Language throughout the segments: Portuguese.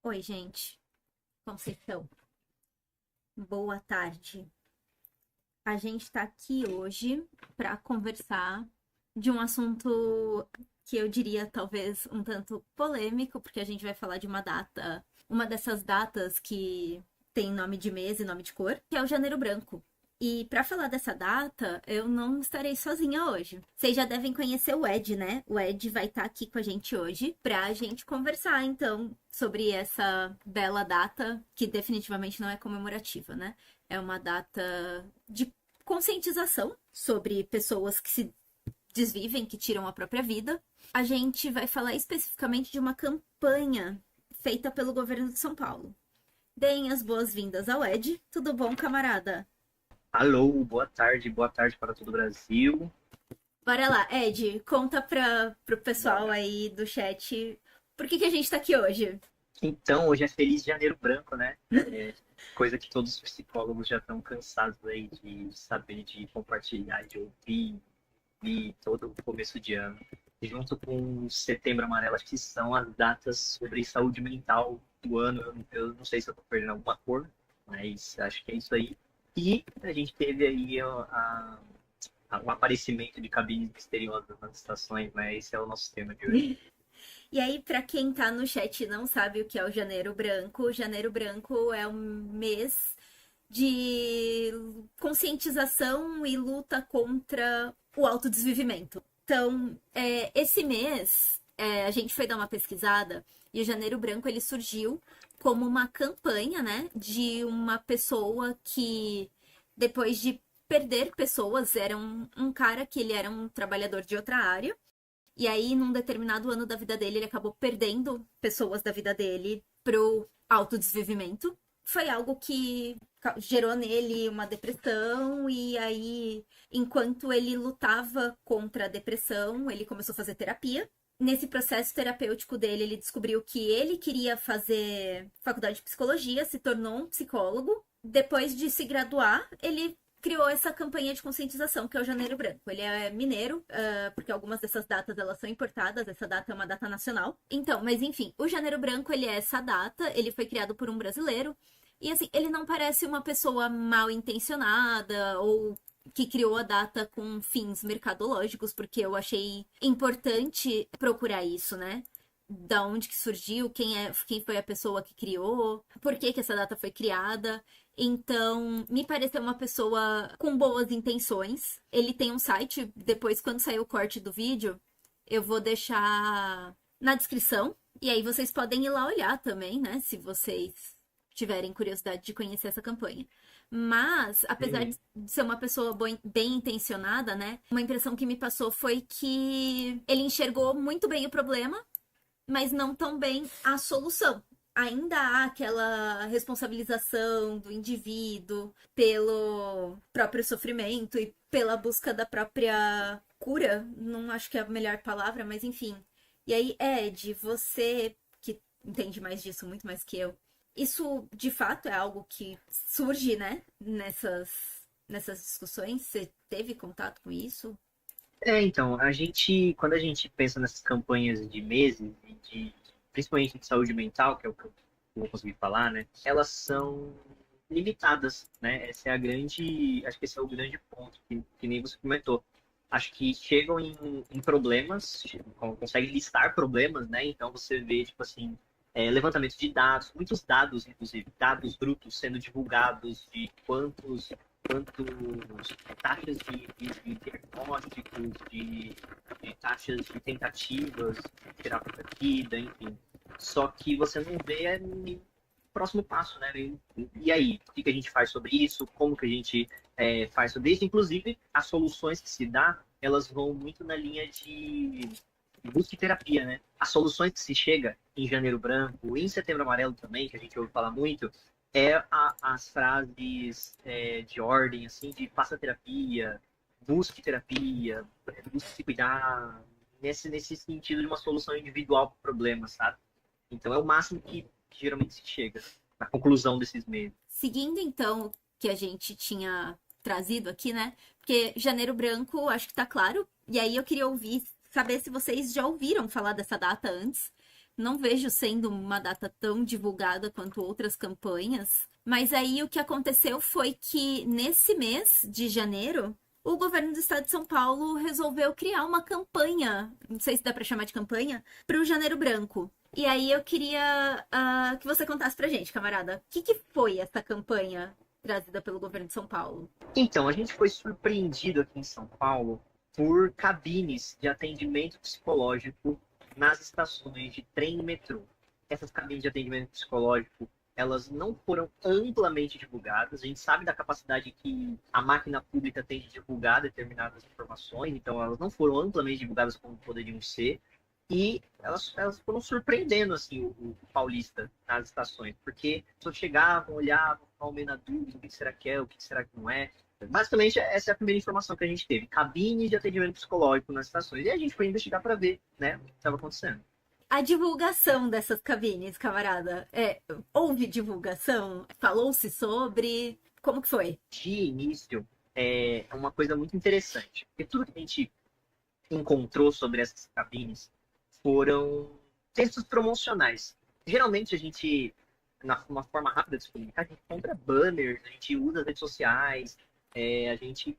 Oi, gente. Conceição. Boa tarde. A gente está aqui hoje para conversar de um assunto que eu diria talvez um tanto polêmico, porque a gente vai falar de uma data, uma dessas datas que tem nome de mês e nome de cor, que é o Janeiro Branco. E para falar dessa data, eu não estarei sozinha hoje. Vocês já devem conhecer o Ed, né? O Ed vai estar aqui com a gente hoje para a gente conversar, então, sobre essa bela data, que definitivamente não é comemorativa, né? É uma data de conscientização sobre pessoas que se desvivem, que tiram a própria vida. A gente vai falar especificamente de uma campanha feita pelo governo de São Paulo. Deem as boas-vindas ao Ed. Tudo bom, camarada? Alô, boa tarde para todo o Brasil. Bora lá, Ed, conta pro pessoal Bora. aí do chat por que a gente tá aqui hoje. Então, hoje é Feliz Janeiro Branco, né? Coisa que todos os psicólogos já estão cansados aí de saber, de compartilhar, de ouvir, e todo o começo de ano. Junto com o Setembro Amarelo, acho que são as datas sobre saúde mental do ano. Eu não sei se eu estou perdendo alguma cor, mas acho que é isso aí. E a gente teve aí o aparecimento de cabines misteriosas nas estações, né? Esse é o nosso tema de hoje. E aí, pra quem tá no chat e não sabe o que é o Janeiro Branco é um mês de conscientização e luta contra o autodesvivimento. Então, esse mês, a gente foi dar uma pesquisada e o Janeiro Branco ele surgiu como uma campanha, né, de uma pessoa que, depois de perder pessoas, era um cara que ele era um trabalhador de outra área, e aí, num determinado ano da vida dele, ele acabou perdendo pessoas da vida dele pro autodesvivimento. Foi algo que gerou nele uma depressão, e aí, enquanto ele lutava contra a depressão, ele começou a fazer terapia. Nesse processo terapêutico dele, ele descobriu que ele queria fazer faculdade de psicologia, se tornou um psicólogo. Depois de se graduar, ele criou essa campanha de conscientização, que é o Janeiro Branco. Ele é mineiro, porque algumas dessas datas elas são importadas, essa data é uma data nacional. Então, mas enfim, o Janeiro Branco ele é essa data, ele foi criado por um brasileiro, e assim, ele não parece uma pessoa mal intencionada ou que criou a data com fins mercadológicos, porque eu achei importante procurar isso, né? Da onde que surgiu, quem foi a pessoa que criou, por que essa data foi criada. Então, me pareceu uma pessoa com boas intenções. Ele tem um site, depois, quando sair o corte do vídeo, eu vou deixar na descrição. E aí vocês podem ir lá olhar também, né? Se vocês tiverem curiosidade de conhecer essa campanha. Mas, apesar de Uhum. ser uma pessoa bem intencionada, né? Uma impressão que me passou foi que ele enxergou muito bem o problema, mas não tão bem a solução. Ainda há aquela responsabilização do indivíduo pelo próprio sofrimento e pela busca da própria cura. Não acho que é a melhor palavra, mas enfim. E aí, Ed, você que entende mais disso, muito mais que eu, isso de fato é algo que surge, né, nessas discussões? Você teve contato com isso? Então, quando a gente pensa nessas campanhas de meses, principalmente de saúde mental, que é o que eu vou conseguir falar, né? Elas são limitadas, né? Acho que esse é o grande ponto, que nem você comentou. Acho que chegam em problemas, conseguem listar problemas, né? Então você vê, tipo assim, levantamento de dados, muitos dados, inclusive, dados brutos sendo divulgados de quantos taxas de diagnósticos, de taxas de tentativas de tirar a vida, enfim. Só que você não vê o próximo passo, né? E aí, o que a gente faz sobre isso? Como que a gente faz sobre isso? Inclusive, as soluções que se dá, elas vão muito na linha de busca e terapia, né? As soluções que se chega em Janeiro Branco, em Setembro Amarelo também, que a gente ouve falar muito, as frases de ordem, assim, de faça terapia, busque se cuidar, nesse sentido de uma solução individual para o problema, sabe? Então é o máximo que geralmente se chega na conclusão desses meses. Seguindo então o que a gente tinha trazido aqui, né? Porque Janeiro Branco, acho que tá claro. E aí eu queria ouvir, saber se vocês já ouviram falar dessa data antes. Não vejo sendo uma data tão divulgada quanto outras campanhas. Mas aí o que aconteceu foi que nesse mês de janeiro, o governo do estado de São Paulo resolveu criar uma campanha, não sei se dá para chamar de campanha, para o Janeiro Branco. E aí eu queria que você contasse pra gente, camarada, o que foi essa campanha trazida pelo governo de São Paulo? Então, a gente foi surpreendido aqui em São Paulo por cabines de atendimento psicológico nas estações de trem e metrô. Essas cabines de atendimento psicológico, elas não foram amplamente divulgadas. A gente sabe da capacidade que a máquina pública tem de divulgar determinadas informações, então elas não foram amplamente divulgadas como poderiam ser. E elas foram surpreendendo assim, o paulista nas estações, porque as pessoas chegavam, olhavam, ficavam meio na dúvida, o que será que é, o que será que não é. Basicamente, essa é a primeira informação que a gente teve. Cabine de atendimento psicológico nas estações. E a gente foi investigar para ver, né, o que estava acontecendo. A divulgação dessas cabines, camarada, houve divulgação? Falou-se sobre? Como que foi? De início, é uma coisa muito interessante, porque tudo que a gente encontrou sobre essas cabines foram textos promocionais. Geralmente a gente, uma forma rápida de se comunicar, a gente compra banners, a gente usa as redes sociais,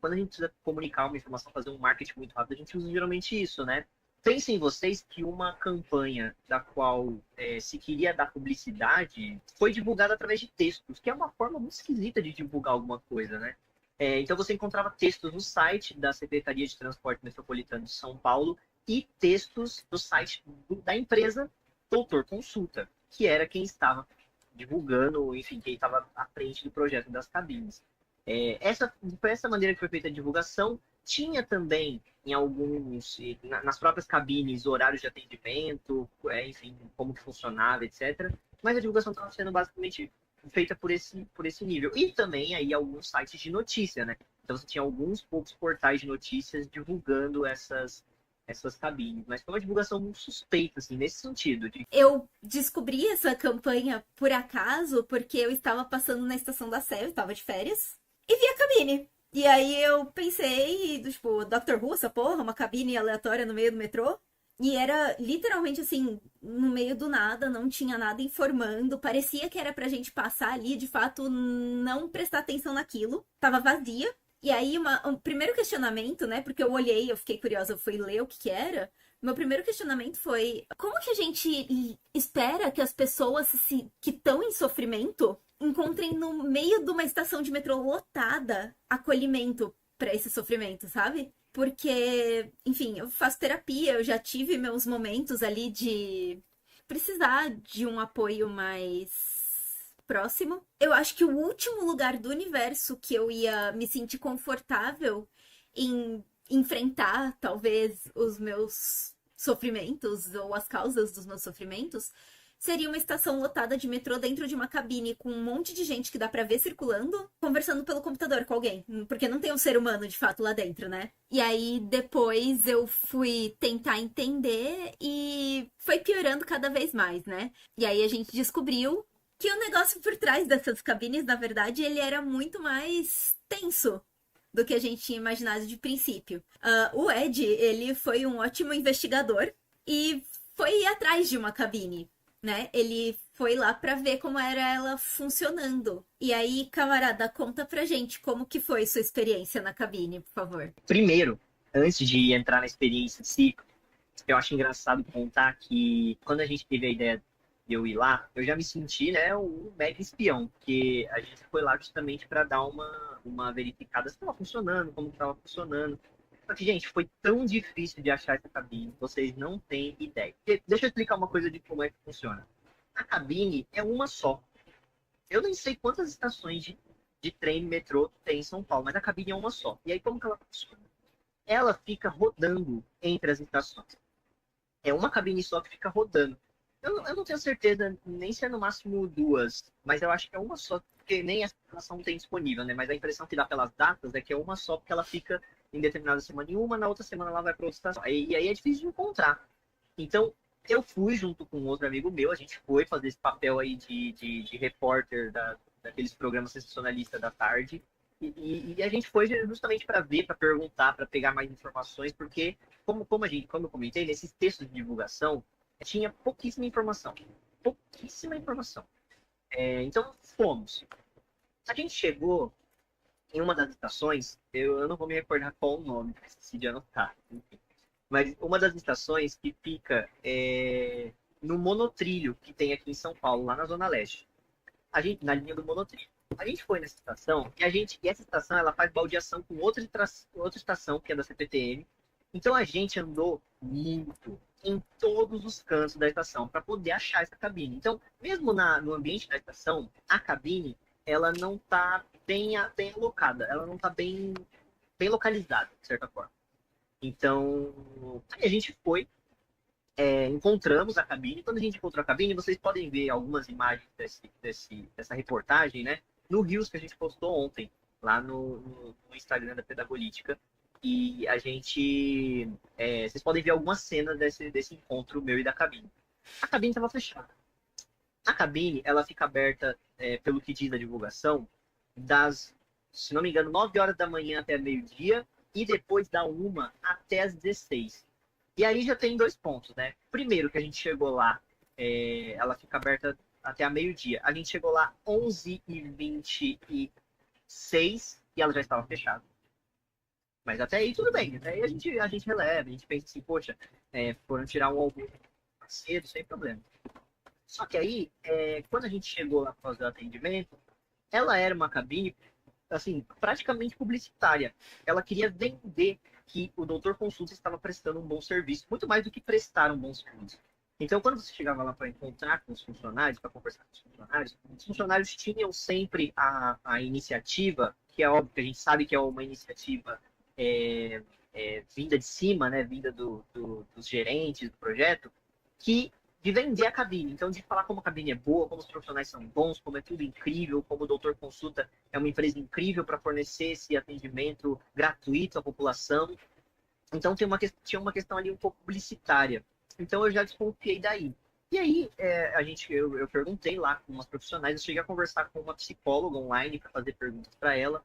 quando a gente precisa comunicar uma informação, fazer um marketing muito rápido, a gente usa geralmente isso, né? Pensem vocês que uma campanha da qual se queria dar publicidade foi divulgada através de textos, que é uma forma muito esquisita de divulgar alguma coisa, né? Então você encontrava textos no site da Secretaria de Transporte Metropolitano de São Paulo e textos no site da empresa Doutor Consulta, que era quem estava divulgando, enfim, quem estava à frente do projeto das cabines. Foi essa maneira que foi feita a divulgação. Tinha também em nas próprias cabines, horários de atendimento, enfim, como que funcionava, etc. Mas a divulgação estava sendo basicamente feita por esse nível. E também aí alguns sites de notícia, né? Então você tinha alguns poucos portais de notícias divulgando essas cabines, mas foi uma divulgação muito suspeita, assim, nesse sentido. Eu descobri essa campanha por acaso, porque eu estava passando na estação da Sé, eu estava de férias, e vi a cabine. E aí eu pensei, tipo, Dr. Who, essa porra, uma cabine aleatória no meio do metrô. E era literalmente assim, no meio do nada, não tinha nada informando. Parecia que era pra gente passar ali, de fato, não prestar atenção naquilo. Tava vazia. E aí, um primeiro questionamento, né? Porque eu olhei, eu fiquei curiosa, eu fui ler o que era. Meu primeiro questionamento foi: como que a gente espera que as pessoas que estão em sofrimento encontrem no meio de uma estação de metrô lotada acolhimento para esse sofrimento, sabe? Porque, enfim, eu faço terapia, eu já tive meus momentos ali de precisar de um apoio mais próximo. Eu acho que o último lugar do universo que eu ia me sentir confortável em enfrentar, talvez, os meus sofrimentos ou as causas dos meus sofrimentos seria uma estação lotada de metrô dentro de uma cabine com um monte de gente que dá pra ver circulando, conversando pelo computador com alguém. Porque não tem um ser humano, de fato, lá dentro, né? E aí, depois eu fui tentar entender e foi piorando cada vez mais, né? E aí a gente descobriu que o negócio por trás dessas cabines, na verdade, ele era muito mais tenso do que a gente tinha imaginado de princípio. O Ed, ele foi um ótimo investigador e foi atrás de uma cabine, né? Ele foi lá pra ver como era ela funcionando. E aí, camarada, conta pra gente como que foi sua experiência na cabine, por favor. Primeiro, antes de entrar na experiência em si, eu acho engraçado contar que quando a gente teve a ideia de eu ir lá, eu já me senti, né, um mega espião, porque a gente foi lá justamente para dar uma verificada se estava funcionando, como estava funcionando. Só que, gente, foi tão difícil de achar essa cabine, vocês não têm ideia. Deixa eu explicar uma coisa de como é que funciona. A cabine é uma só. Eu nem sei quantas estações de trem, metrô tem em São Paulo, mas a cabine é uma só. E aí, como que ela funciona? Ela fica rodando entre as estações. É uma cabine só que fica rodando. Eu não tenho certeza nem se é no máximo duas, mas eu acho que é uma só, porque nem essa informação tem disponível, né? Mas a impressão que dá pelas datas é que é uma só, porque ela fica em determinada semana em uma, na outra semana ela vai para outra estação. E aí é difícil de encontrar. Então, eu fui junto com outro amigo meu, a gente foi fazer esse papel aí de repórter daqueles programas sensacionalistas da tarde. E a gente foi justamente para ver, para perguntar, para pegar mais informações, porque, como eu comentei, nesses textos de divulgação, tinha pouquíssima informação. Pouquíssima informação. Então, fomos. A gente chegou em uma das estações, eu não vou me recordar qual o nome, esqueci de anotar. Enfim. Mas uma das estações que fica no monotrilho que tem aqui em São Paulo, lá na Zona Leste. Na linha do monotrilho. A gente foi nessa estação e essa estação ela faz baldeação com outra estação, que é da CPTM. Então a gente andou muito em todos os cantos da estação para poder achar essa cabine. Então, mesmo no ambiente da estação, a cabine ela não está bem alocada, ela não está bem localizada, de certa forma. Então, aí a gente foi, encontramos a cabine. Quando a gente encontrou a cabine, vocês podem ver algumas imagens dessa reportagem, né? No Reels que a gente postou ontem, lá no Instagram da Pedagolítica. E a gente... vocês podem ver algumas cenas desse encontro meu e da cabine. A cabine estava fechada. A cabine, ela fica aberta, pelo que diz a divulgação, se não me engano, 9 horas da manhã até meio-dia, e depois da 1 até as 16. E aí já tem 2 pontos, né? Primeiro, que a gente chegou lá, ela fica aberta até a meio-dia. A gente chegou lá 11h26 e ela já estava fechada. Mas até aí tudo bem. Até aí a gente releva, a gente pensa assim, poxa, foram tirar um almoço cedo, sem problema. Só que aí, quando a gente chegou lá para fazer o atendimento, ela era uma cabine, assim, praticamente publicitária. Ela queria vender que o doutor consulta estava prestando um bom serviço, muito mais do que prestar um bom serviço. Então, quando você chegava lá para encontrar com os funcionários, para conversar com os funcionários tinham sempre a iniciativa, que é óbvio que a gente sabe que é uma iniciativa vinda de cima, né, vinda dos gerentes do projeto, de vender a cabine. Então, de falar como a cabine é boa, como os profissionais são bons, como é tudo incrível, como o Doutor Consulta é uma empresa incrível para fornecer esse atendimento gratuito à população. Então, tinha uma questão ali um pouco publicitária. Então, eu já desconfiei daí. E aí, eu perguntei lá com umas profissionais, eu cheguei a conversar com uma psicóloga online para fazer perguntas para ela,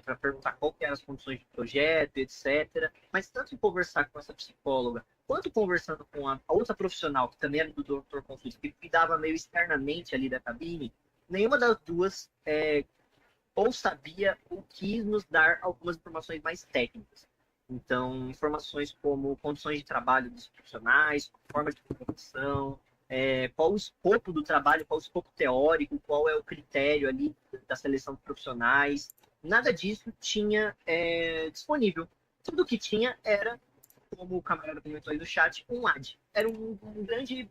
para perguntar qual que eram as condições de projeto, etc. Mas tanto em conversar com essa psicóloga, quanto conversando com a outra profissional, que também era do doutor consulta, que cuidava meio externamente ali da cabine, nenhuma das duas ou sabia ou quis nos dar algumas informações mais técnicas. Então, informações como condições de trabalho dos profissionais, forma de produção, qual o escopo do trabalho, qual o escopo teórico, qual é o critério ali da seleção de profissionais. Nada disso tinha disponível. Tudo que tinha era, como o camarada comentou aí do chat, um ad. Era um grande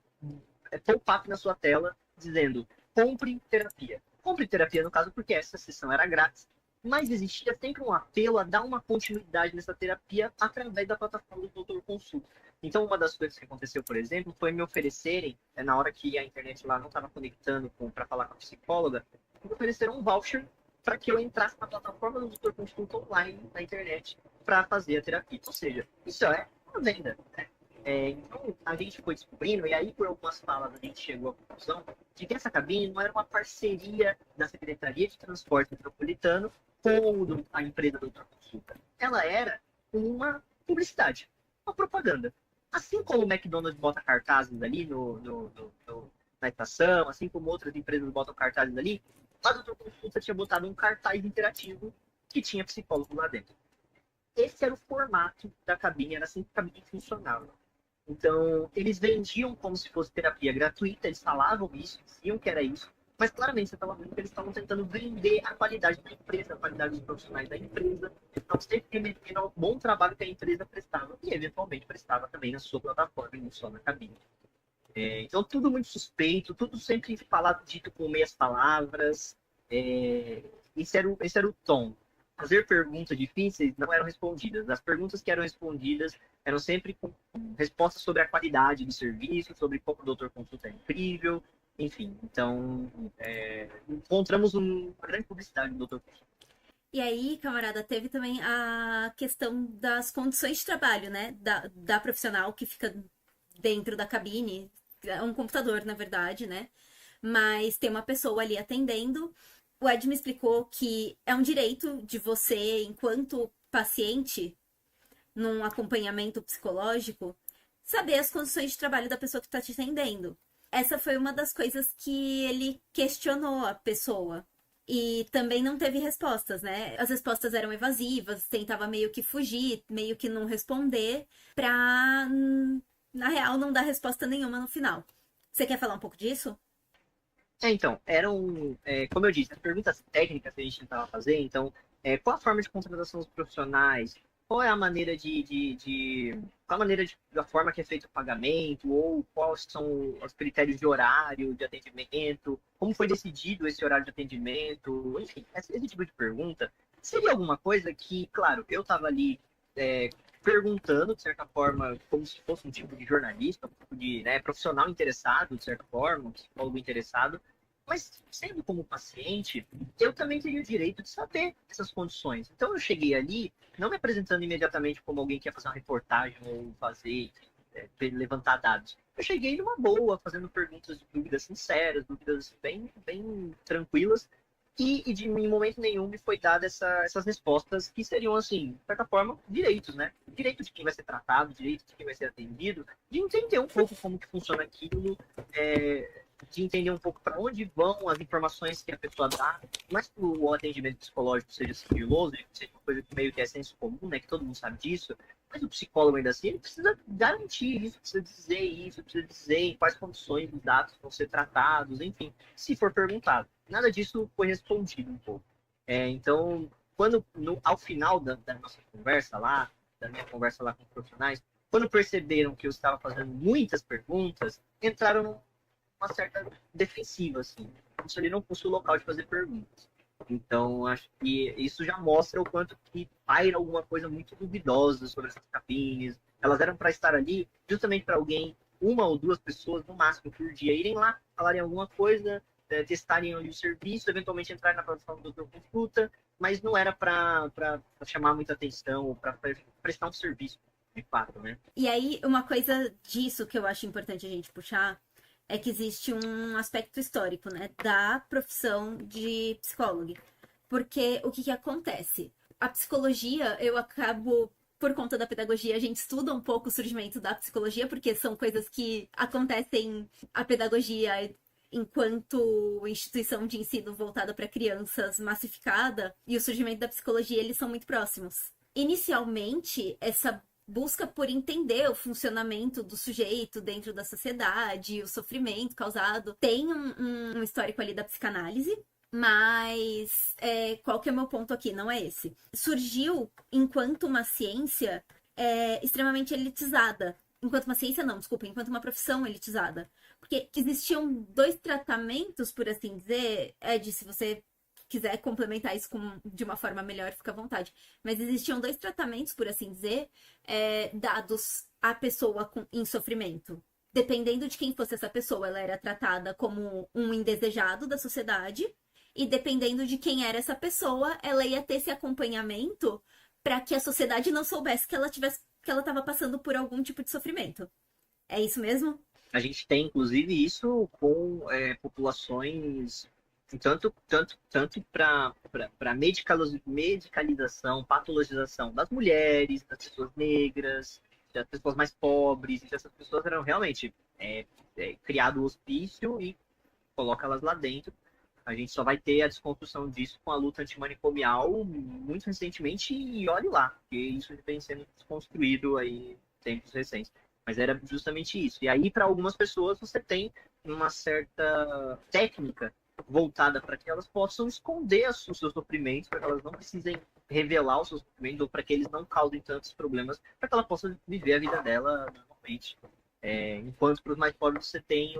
pop-up na sua tela, dizendo, compre terapia. Compre terapia, no caso, porque essa sessão era grátis, mas existia sempre um apelo a dar uma continuidade nessa terapia através da plataforma do Doutor Consulta. Então, uma das coisas que aconteceu, por exemplo, foi me oferecerem, na hora que a internet lá não estava conectando para falar com a psicóloga, me ofereceram um voucher para que eu entrasse na plataforma do Doutor Consulta online na internet para fazer a terapia. Ou seja, isso é uma venda, né? Então, a gente foi descobrindo, e aí por algumas falas a gente chegou à conclusão de que essa cabine não era uma parceria da Secretaria de Transporte Metropolitano com a empresa Doutor Consulta. Ela era uma publicidade, uma propaganda. Assim como o McDonald's bota cartazes ali na estação, assim como outras empresas botam cartazes ali, a Doutor Consulta tinha botado um cartaz interativo que tinha psicólogo lá dentro. Esse era o formato da cabine, era assim que a cabine funcionava. Então, eles vendiam como se fosse terapia gratuita, eles falavam isso, diziam que era isso, mas claramente você estava vendo que eles estavam tentando vender a qualidade da empresa, a qualidade dos profissionais da empresa, então sempre remetendo ao bom trabalho que a empresa prestava, e eventualmente prestava também na sua plataforma, e não só na cabine. Então, tudo muito suspeito, tudo sempre falado, dito com meias palavras, esse era o tom. Fazer perguntas difíceis não eram respondidas. As perguntas que eram respondidas eram sempre com respostas sobre a qualidade do serviço, sobre como o doutor consulta é incrível, enfim. Então, encontramos uma grande publicidade do doutor consulta. E aí, camarada, teve também a questão das condições de trabalho, né? Da profissional que fica dentro da cabine. É um computador, na verdade, né? Mas tem uma pessoa ali atendendo. O Ed me explicou que é um direito de você, enquanto paciente, num acompanhamento psicológico, saber as condições de trabalho da pessoa que está te atendendo. Essa foi uma das coisas que ele questionou a pessoa. E também não teve respostas, né? As respostas eram evasivas, tentava meio que fugir, meio que não responder, pra, na real, não dar resposta nenhuma no final. Você quer falar um pouco disso? Então, como eu disse, as perguntas técnicas que a gente tentava fazer, então, qual a forma de contratação dos profissionais? Qual é a maneira qual a maneira da forma que é feito o pagamento? Ou quais são os critérios de horário de atendimento? Como foi decidido esse horário de atendimento? Enfim, esse tipo de pergunta seria alguma coisa que, claro, eu estava ali é, perguntando, de certa forma, como se fosse um tipo de jornalista, um tipo de, né, profissional interessado, de certa forma, um psicólogo interessado, mas sendo como paciente, eu também teria o direito de saber essas condições. Então eu cheguei ali, não me apresentando imediatamente como alguém que ia fazer uma reportagem ou fazer, levantar dados. Eu cheguei numa boa, fazendo perguntas de dúvidas sinceras, dúvidas bem tranquilas, em momento nenhum me foi dada essas respostas que seriam, assim, de certa forma, direitos, né? Direito de quem vai ser tratado, direito de quem vai ser atendido, de entender um pouco como que funciona aquilo, de entender um pouco para onde vão as informações que a pessoa dá, mas que o atendimento psicológico seja sigiloso, seja uma coisa que meio que é senso comum, né? Que todo mundo sabe disso, mas o psicólogo ainda assim, ele precisa garantir isso, precisa dizer em quais condições os dados vão ser tratados, enfim, se for perguntado. Nada disso foi respondido um pouco. Então, ao final da nossa conversa lá, da minha conversa lá com os profissionais, quando perceberam que eu estava fazendo muitas perguntas, entraram numa certa defensiva, assim. Isso ali não fosse o local de fazer perguntas. Então, acho que isso já mostra o quanto que paira alguma coisa muito duvidosa sobre essas cabines. Elas eram para estar ali justamente para alguém, uma ou duas pessoas no máximo por dia, irem lá, falarem alguma coisa, testarem ali o serviço, eventualmente entrar na plataforma do doutor consulta, mas não era para chamar muita atenção, para prestar um serviço, de fato, né? E aí, uma coisa disso que eu acho importante a gente puxar é que existe um aspecto histórico, né, da profissão de psicólogo. Porque o que acontece? A psicologia, eu acabo, por conta da pedagogia, a gente estuda um pouco o surgimento da psicologia, porque são coisas que acontecem, a pedagogia enquanto instituição de ensino voltada para crianças massificada e o surgimento da psicologia, eles são muito próximos. Inicialmente, essa busca por entender o funcionamento do sujeito dentro da sociedade, o sofrimento causado, tem um histórico ali da psicanálise, mas qual que é o meu ponto aqui? Não é esse. Surgiu enquanto uma ciência extremamente elitizada. Enquanto uma ciência, não, desculpa, enquanto uma profissão elitizada. Porque existiam dois tratamentos, por assim dizer, Ed, se você quiser complementar isso de uma forma melhor, fica à vontade. Mas existiam dois tratamentos, por assim dizer, dados à pessoa em sofrimento. Dependendo de quem fosse essa pessoa, ela era tratada como um indesejado da sociedade. E dependendo de quem era essa pessoa, ela ia ter esse acompanhamento para que a sociedade não soubesse que ela estava passando por algum tipo de sofrimento. É isso mesmo? A gente tem, inclusive, isso com populações, tanto para medicalização, patologização das mulheres, das pessoas negras, das pessoas mais pobres. Essas pessoas eram realmente criado o hospício e coloca elas lá dentro. A gente só vai ter a desconstrução disso com a luta antimanicomial muito recentemente, e olhe lá, porque isso vem sendo desconstruído aí em tempos recentes. Mas era justamente isso. E aí, para algumas pessoas, você tem uma certa técnica voltada para que elas possam esconder os seus sofrimentos, para que elas não precisem revelar os seus sofrimentos, ou para que eles não causem tantos problemas, para que ela possa viver a vida dela normalmente. Enquanto para os mais pobres você tem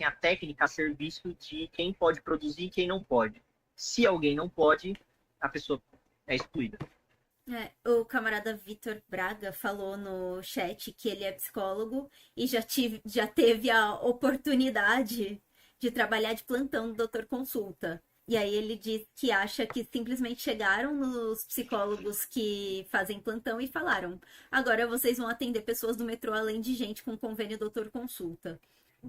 a técnica a serviço de quem pode produzir e quem não pode. Se alguém não pode, a pessoa é excluída. O camarada Vitor Braga falou no chat que ele é psicólogo e já teve a oportunidade de trabalhar de plantão no Doutor Consulta. E aí ele diz que acha que simplesmente chegaram nos psicólogos que fazem plantão e falaram: agora vocês vão atender pessoas do metrô além de gente com convênio Doutor Consulta.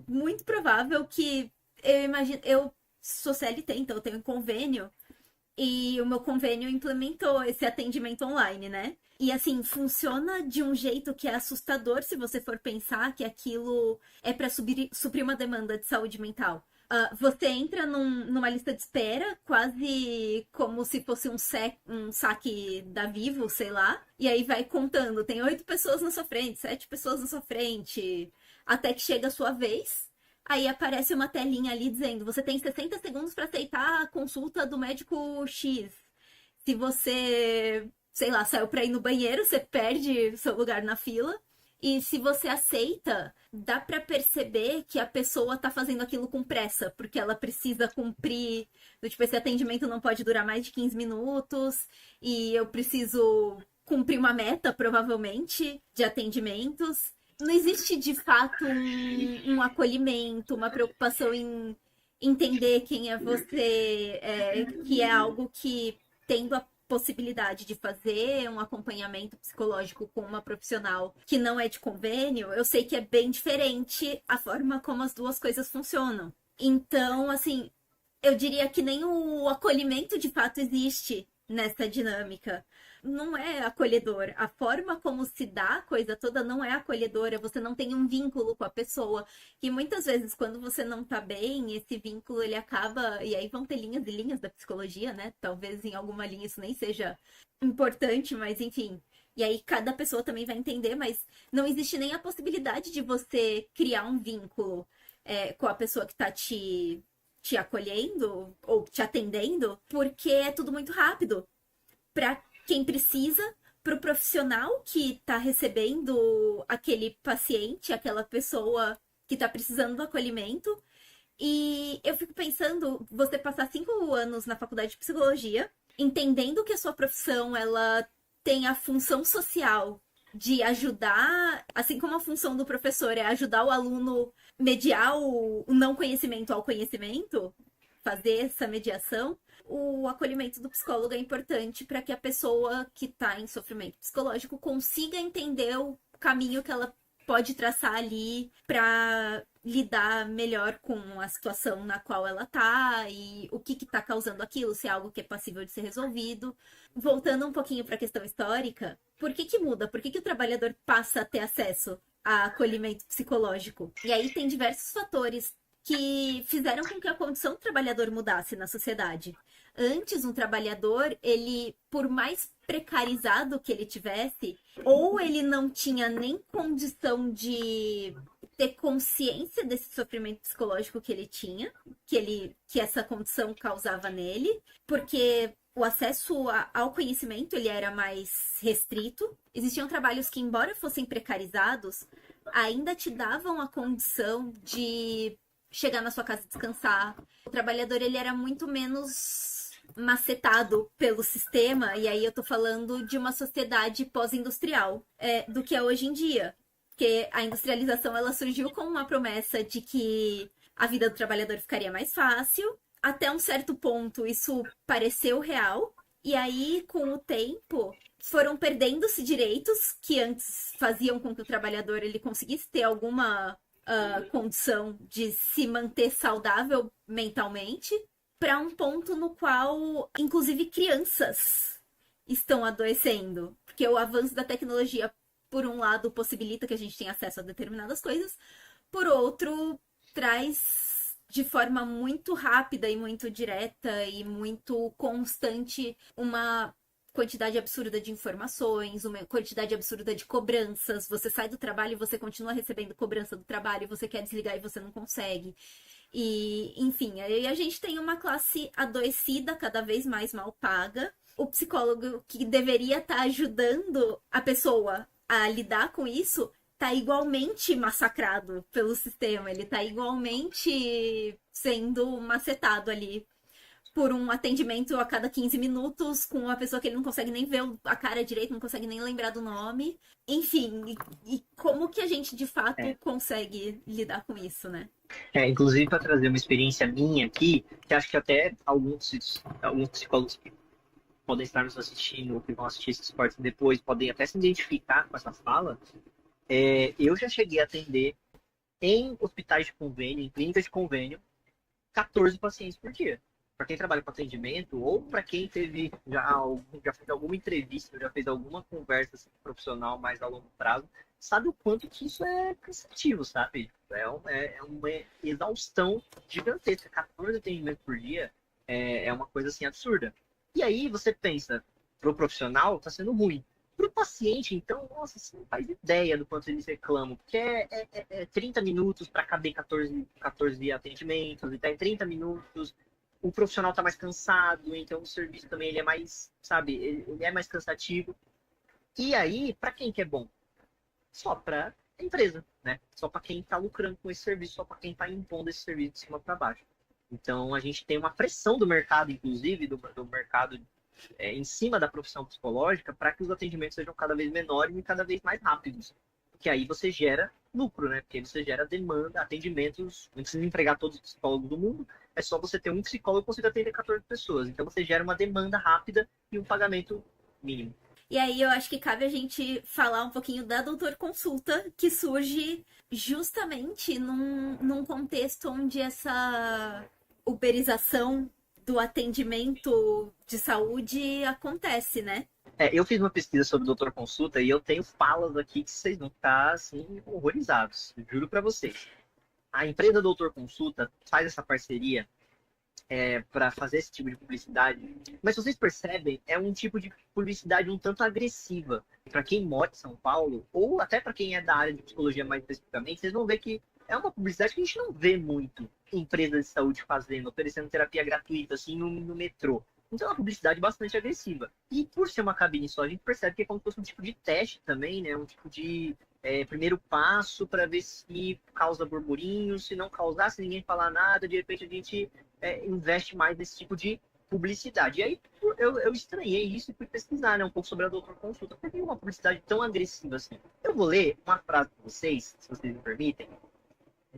Muito provável que, eu imagino, eu sou CLT, então eu tenho convênio, e o meu convênio implementou esse atendimento online, né? E assim, funciona de um jeito que é assustador se você for pensar que aquilo é para suprir uma demanda de saúde mental. Você entra numa lista de espera, quase como se fosse um saque da Vivo, sei lá, e aí vai contando: tem 8 pessoas na sua frente, 7 pessoas na sua frente, até que chega a sua vez. Aí aparece uma telinha ali dizendo: você tem 60 segundos para aceitar a consulta do médico X. Se você, sei lá, saiu pra ir no banheiro, você perde seu lugar na fila. E se você aceita, dá pra perceber que a pessoa tá fazendo aquilo com pressa, porque ela precisa cumprir. Tipo, esse atendimento não pode durar mais de 15 minutos, e eu preciso cumprir uma meta, provavelmente, de atendimentos. Não existe de fato um acolhimento, uma preocupação em entender quem é você, que é algo que, tendo a possibilidade de fazer um acompanhamento psicológico com uma profissional que não é de convênio, eu sei que é bem diferente a forma como as duas coisas funcionam. Então, assim, eu diria que nem o acolhimento de fato existe nessa dinâmica. Não é acolhedor. A forma como se dá a coisa toda não é acolhedora. Você não tem um vínculo com a pessoa. E muitas vezes, quando você não tá bem, esse vínculo ele acaba. E aí vão ter linhas e linhas da psicologia, né? Talvez em alguma linha isso nem seja importante, mas enfim. E aí cada pessoa também vai entender, mas não existe nem a possibilidade de você criar um vínculo com a pessoa que tá te acolhendo ou te atendendo, porque é tudo muito rápido. Para quem precisa, para o profissional que está recebendo aquele paciente, aquela pessoa que está precisando do acolhimento. E eu fico pensando, você passar 5 anos na faculdade de psicologia, entendendo que a sua profissão ela tem a função social de ajudar, assim como a função do professor é ajudar o aluno mediar o não conhecimento ao conhecimento, fazer essa mediação, o acolhimento do psicólogo é importante para que a pessoa que está em sofrimento psicológico consiga entender o caminho que ela pode traçar ali para lidar melhor com a situação na qual ela tá e o que está causando aquilo, se é algo que é passível de ser resolvido. Voltando um pouquinho para a questão histórica, por que muda? Por que o trabalhador passa a ter acesso a acolhimento psicológico? E aí tem diversos fatores que fizeram com que a condição do trabalhador mudasse na sociedade. Antes, um trabalhador, ele, por mais precarizado que ele tivesse, ou ele não tinha nem condição de ter consciência desse sofrimento psicológico que ele tinha, que essa condição causava nele, porque o acesso ao conhecimento ele era mais restrito. Existiam trabalhos que, embora fossem precarizados, ainda te davam a condição de chegar na sua casa e descansar. O trabalhador ele era muito menos macetado pelo sistema, e aí eu tô falando de uma sociedade pós-industrial, do que é hoje em dia. Porque a industrialização ela surgiu com uma promessa de que a vida do trabalhador ficaria mais fácil. Até um certo ponto isso pareceu real, e aí com o tempo foram perdendo-se direitos que antes faziam com que o trabalhador ele conseguisse ter alguma condição de se manter saudável mentalmente, para um ponto no qual, inclusive, crianças estão adoecendo. Porque o avanço da tecnologia, por um lado, possibilita que a gente tenha acesso a determinadas coisas, por outro, traz de forma muito rápida e muito direta e muito constante uma quantidade absurda de informações, uma quantidade absurda de cobranças. Você sai do trabalho e você continua recebendo cobrança do trabalho, você quer desligar e você não consegue. E, enfim, aí a gente tem uma classe adoecida, cada vez mais mal paga. O psicólogo que deveria estar ajudando a pessoa a lidar com isso tá igualmente massacrado pelo sistema, ele tá igualmente sendo macetado ali por um atendimento a cada 15 minutos com uma pessoa que ele não consegue nem ver a cara direito, não consegue nem lembrar do nome. Enfim, e como que a gente de fato consegue lidar com isso, né? Inclusive, para trazer uma experiência minha aqui, que acho que até alguns psicólogos que podem estar nos assistindo, ou que vão assistir esses cortes depois, podem até se identificar com essa fala. Eu já cheguei a atender em hospitais de convênio, em clínicas de convênio, 14 pacientes por dia. para quem trabalha com atendimento, ou para quem teve já fez alguma entrevista, já fez alguma conversa assim, profissional mais a longo prazo, sabe o quanto que isso é cansativo, sabe? É uma exaustão gigantesca. 14 atendimentos por dia é uma coisa assim absurda. E aí você pensa, pro profissional tá sendo ruim. Pro paciente, então, nossa, você não faz ideia do quanto eles reclamam, porque é 30 minutos para caber 14 atendimentos, e tá em 30 minutos, o profissional tá mais cansado, então o serviço também ele é mais, sabe, ele é mais cansativo. E aí, para quem que é bom? Só para a empresa, né? Só para quem está lucrando com esse serviço, só para quem está impondo esse serviço de cima para baixo. Então a gente tem uma pressão do mercado, inclusive do mercado em cima da profissão psicológica, para que os atendimentos sejam cada vez menores e cada vez mais rápidos. Porque aí você gera lucro, né? Porque você gera demanda, atendimentos, não precisa empregar todos os psicólogos do mundo, é só você ter um psicólogo que consiga atender 14 pessoas. Então você gera uma demanda rápida e um pagamento mínimo. E aí eu acho que cabe a gente falar um pouquinho da doutor consulta, que surge justamente num contexto onde essa uberização do atendimento de saúde acontece, né? Eu fiz uma pesquisa sobre o doutor consulta e eu tenho falas aqui que vocês vão ficar assim horrorizados, juro para vocês. A empresa doutor consulta faz essa parceria para fazer esse tipo de publicidade, mas se vocês percebem, é um tipo de publicidade um tanto agressiva. Para quem mora em São Paulo, ou até para quem é da área de psicologia mais especificamente, vocês vão ver que é uma publicidade que a gente não vê muito empresas de saúde fazendo, oferecendo terapia gratuita assim no metrô. Então é uma publicidade bastante agressiva. E por ser uma cabine só, a gente percebe que é como se fosse um tipo de teste também, né? Um tipo de primeiro passo para ver se causa burburinho, se não causar, se ninguém falar nada, de repente a gente investe mais nesse tipo de publicidade. E aí eu estranhei isso e fui pesquisar, né, um pouco sobre a doutor consulta. Por que uma publicidade tão agressiva assim? Eu vou ler uma frase para vocês, se vocês me permitem,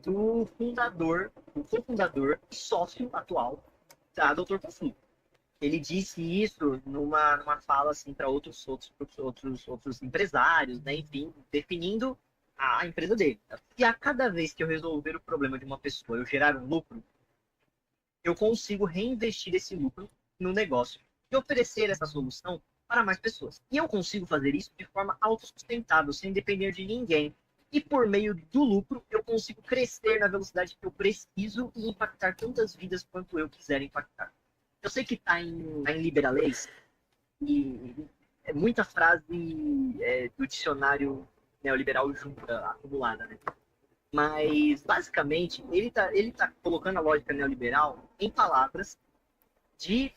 do fundador, do cofundador e sócio atual da doutor consulta. Ele disse isso numa fala assim para outros empresários, né? Enfim, definindo a empresa dele. E a cada vez que eu resolver o problema de uma pessoa, eu gerar um lucro, eu consigo reinvestir esse lucro no negócio e oferecer essa solução para mais pessoas. E eu consigo fazer isso de forma autossustentável, sem depender de ninguém. E por meio do lucro, eu consigo crescer na velocidade que eu preciso e impactar tantas vidas quanto eu quiser impactar. Eu sei que está em Liberalês e é muita frase do dicionário neoliberal junta, acumulada, né? Mas, basicamente, ele tá colocando a lógica neoliberal em palavras em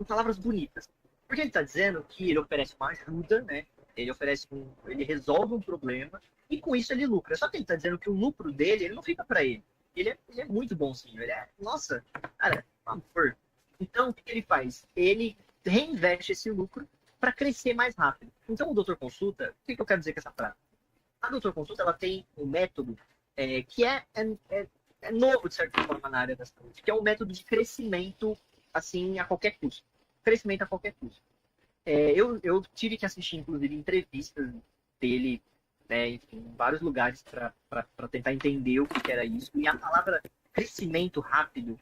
palavras bonitas. Porque ele está dizendo que ele oferece uma ajuda, né? Ele resolve um problema e com isso ele lucra. Só que ele está dizendo que o lucro dele, ele não fica para ele. Ele é muito bonzinho. Nossa, cara, por favor. Então, o que ele faz? Ele reinveste esse lucro para crescer mais rápido. Então, o doutor consulta, o que eu quero dizer com essa frase? A doutor consulta ela tem um método que é novo, de certa forma, na área da saúde, que é um método de crescimento assim a qualquer custo. Crescimento a qualquer custo. Eu tive que assistir, inclusive, entrevistas dele em vários lugares para tentar entender o que era isso. E a palavra crescimento rápido,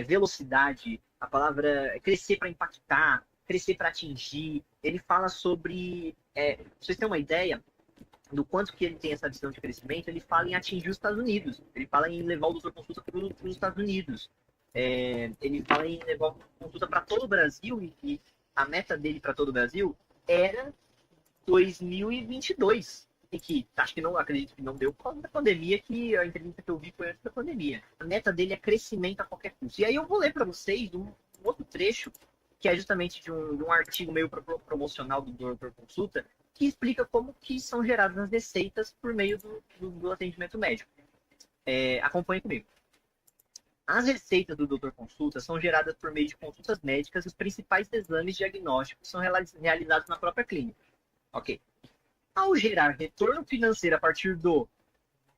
velocidade, a palavra crescer para impactar, crescer para atingir, ele fala sobre, pra vocês terem uma ideia, do quanto que ele tem essa visão de crescimento, ele fala em atingir os Estados Unidos. Ele fala em levar o doutor consulta para os Estados Unidos. Ele fala em levar o consulta para todo o Brasil e a meta dele para todo o Brasil era 2022. E que acho que não acredito que não deu por causa da pandemia, que a entrevista que eu vi foi antes da pandemia. A meta dele é crescimento a qualquer custo. E aí eu vou ler para vocês um outro trecho que é justamente de um artigo meio promocional do Doutor Consulta, que explica como que são geradas as receitas por meio do atendimento médico. Acompanhe comigo. As receitas do Doutor Consulta são geradas por meio de consultas médicas e os principais exames diagnósticos são realizados na própria clínica. Ok. Ao gerar retorno financeiro a partir do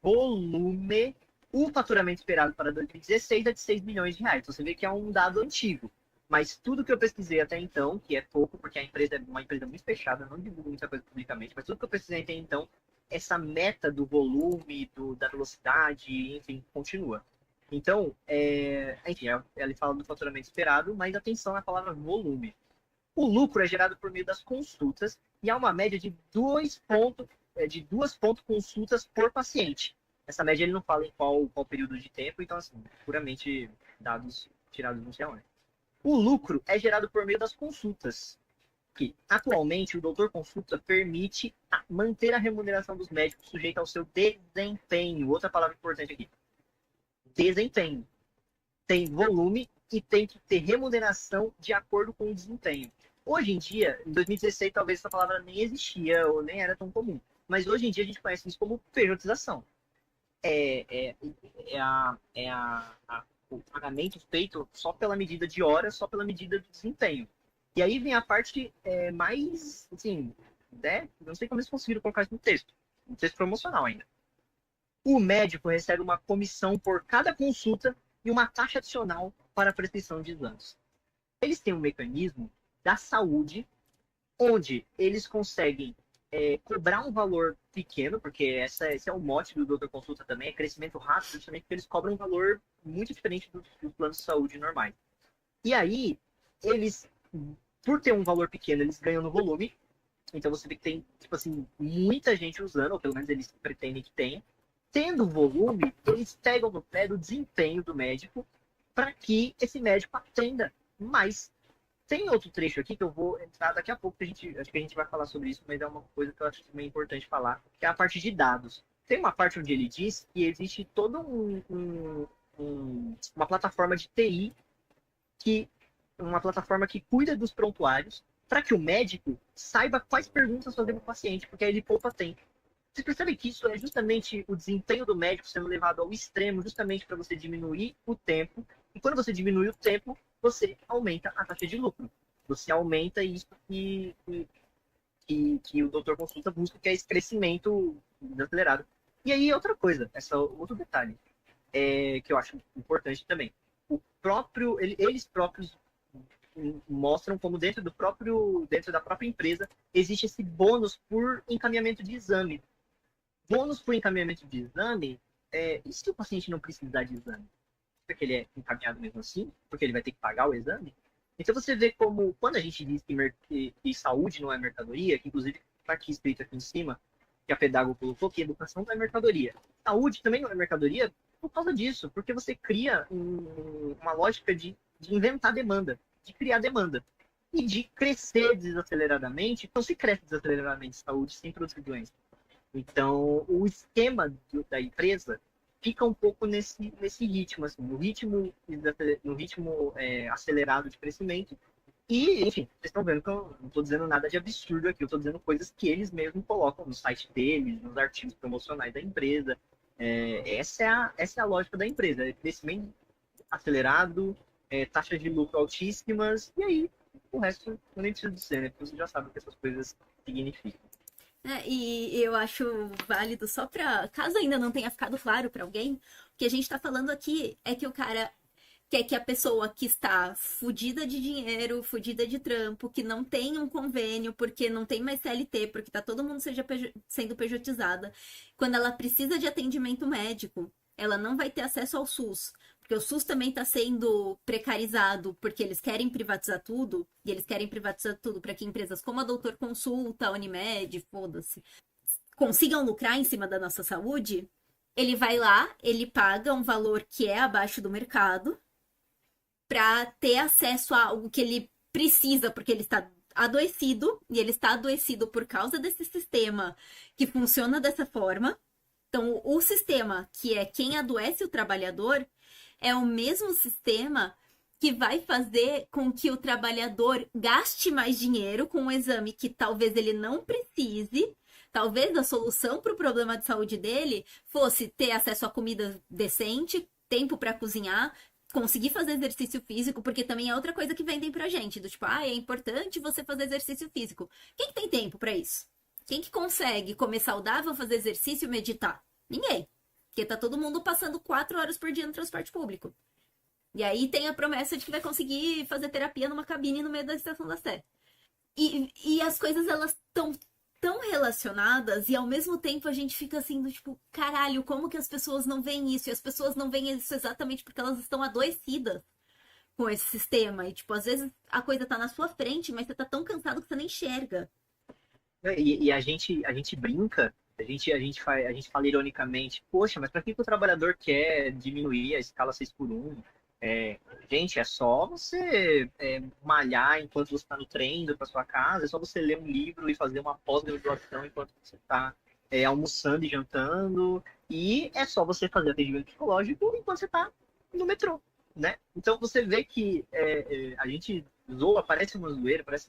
volume, o faturamento esperado para 2016 é de 6 milhões de reais. Você vê que é um dado antigo. Mas tudo que eu pesquisei até então, que é pouco, porque a empresa é uma empresa muito fechada, não divulgo muita coisa publicamente, mas tudo que eu pesquisei até então, essa meta do volume, da velocidade, enfim, continua. Então, enfim, ele fala do faturamento esperado, mas atenção na palavra volume. O lucro é gerado por meio das consultas e há uma média de 2 consultas por paciente. Essa média ele não fala em qual período de tempo, então, assim, puramente dados tirados do céu. O lucro é gerado por meio das consultas, que atualmente o doutor consulta permite manter a remuneração dos médicos sujeita ao seu desempenho. Outra palavra importante aqui. Desempenho. Tem volume e tem que ter remuneração de acordo com o desempenho. Hoje em dia, em 2016, talvez essa palavra nem existia ou nem era tão comum. Mas hoje em dia a gente conhece isso como pejotização. O pagamento feito só pela medida de horas, só pela medida do desempenho. E aí vem a parte mais, assim, né? Não sei como eles conseguiram colocar isso no texto. Um texto promocional ainda. O médico recebe uma comissão por cada consulta e uma taxa adicional para a prescrição de exames. Eles têm um mecanismo da saúde onde eles conseguem cobrar um valor pequeno, porque esse é o mote do Doutor Consulta também, é crescimento rápido, justamente porque eles cobram um valor muito diferente dos planos de saúde normais. E aí, eles, por ter um valor pequeno, eles ganham no volume, então você vê que tem, tipo assim, muita gente usando, ou pelo menos eles pretendem que tenha. Tendo volume, eles pegam no pé do desempenho do médico para que esse médico atenda mais. Tem outro trecho aqui que eu vou entrar daqui a pouco, acho que a gente vai falar sobre isso, mas é uma coisa que eu acho também importante falar, que é a parte de dados. Tem uma parte onde ele diz que existe toda uma plataforma de TI, uma plataforma que cuida dos prontuários, para que o médico saiba quais perguntas fazer para o paciente, porque aí ele poupa tempo. Você percebe que isso é justamente o desempenho do médico sendo levado ao extremo, justamente para você diminuir o tempo. E quando você diminui o tempo, você aumenta a taxa de lucro. Você aumenta isso que o doutor consulta busca, que é esse crescimento acelerado. E aí, outra coisa, outro detalhe, que eu acho importante também. Eles próprios mostram como dentro da própria empresa existe esse bônus por encaminhamento de exame. Bônus por encaminhamento de exame, e se o paciente não precisar de exame? Porque ele é encaminhado mesmo assim? Porque ele vai ter que pagar o exame? Então você vê como, quando a gente diz que saúde não é mercadoria, que inclusive está aqui escrito aqui em cima, que a Pedago colocou, que educação não é mercadoria. Saúde também não é mercadoria por causa disso, porque você cria uma lógica de inventar demanda, de criar demanda. E de crescer desaceleradamente. Então, se cresce desaceleradamente saúde sem produzir doença. Então, o esquema da empresa fica um pouco nesse ritmo, assim, no ritmo acelerado de crescimento. E, enfim, vocês estão vendo que eu não estou dizendo nada de absurdo aqui, eu estou dizendo coisas que eles mesmos colocam no site deles, nos artigos promocionais da empresa. Essa é a lógica da empresa, crescimento acelerado, taxas de lucro altíssimas, e aí o resto eu nem preciso dizer, né? Porque você já sabe o que essas coisas significam. E eu acho válido só pra, caso ainda não tenha ficado claro pra alguém, o que a gente tá falando aqui é que o cara quer que a pessoa que está fudida de dinheiro, fudida de trampo, que não tem um convênio, porque não tem mais CLT, porque tá todo mundo sendo pejotizada, quando ela precisa de atendimento médico, ela não vai ter acesso ao SUS. Porque o SUS também está sendo precarizado, porque eles querem privatizar tudo, e eles querem privatizar tudo para que empresas como a Doutor Consulta, a Unimed, foda-se, consigam lucrar em cima da nossa saúde. Ele vai lá, ele paga um valor que é abaixo do mercado para ter acesso a algo que ele precisa, porque ele está adoecido, e ele está adoecido por causa desse sistema que funciona dessa forma. Então, o sistema, que é quem adoece o trabalhador, é o mesmo sistema que vai fazer com que o trabalhador gaste mais dinheiro com um exame que talvez ele não precise. Talvez a solução para o problema de saúde dele fosse ter acesso a comida decente, tempo para cozinhar, conseguir fazer exercício físico, porque também é outra coisa que vendem pra gente, do tipo, é importante você fazer exercício físico. Quem que tem tempo para isso? Quem que consegue comer saudável, fazer exercício e meditar? Ninguém. Porque tá todo mundo passando 4 horas por dia no transporte público. E aí tem a promessa de que vai conseguir fazer terapia numa cabine no meio da estação da Sé. E as coisas, elas estão tão relacionadas e ao mesmo tempo a gente fica assim do tipo, caralho, como que as pessoas não veem isso? E as pessoas não veem isso exatamente porque elas estão adoecidas com esse sistema. E tipo, às vezes a coisa tá na sua frente, mas você tá tão cansado que você nem enxerga. E a gente brinca, a gente fala ironicamente, poxa, mas para que o trabalhador quer diminuir a escala 6x1? Gente, é só você malhar enquanto você está no trem indo para sua casa, é só você ler um livro e fazer uma pós-graduação enquanto você está almoçando e jantando, e é só você fazer atendimento psicológico enquanto você está no metrô, né? Então você vê que a gente zoa, parece uma zoeira, parece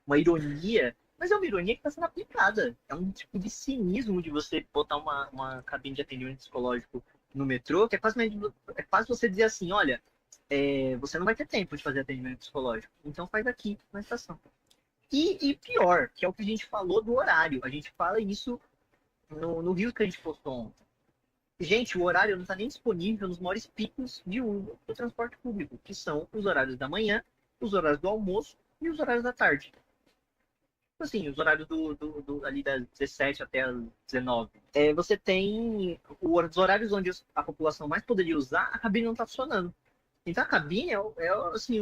uma ironia, mas é uma ironia que está sendo aplicada. É um tipo de cinismo de você botar uma cabine de atendimento psicológico no metrô, que é quase você dizer assim, olha, você não vai ter tempo de fazer atendimento psicológico, então faz aqui, na estação. E pior, que é o que a gente falou do horário. A gente fala isso no Rio que a gente postou ontem. Gente, o horário não está nem disponível nos maiores picos de uso do transporte público, que são os horários da manhã, os horários do almoço e os horários da tarde. Assim, os horários ali das 17 até as 19. Você tem os horários onde a população mais poderia usar, a cabine não está funcionando. Então a cabine assim,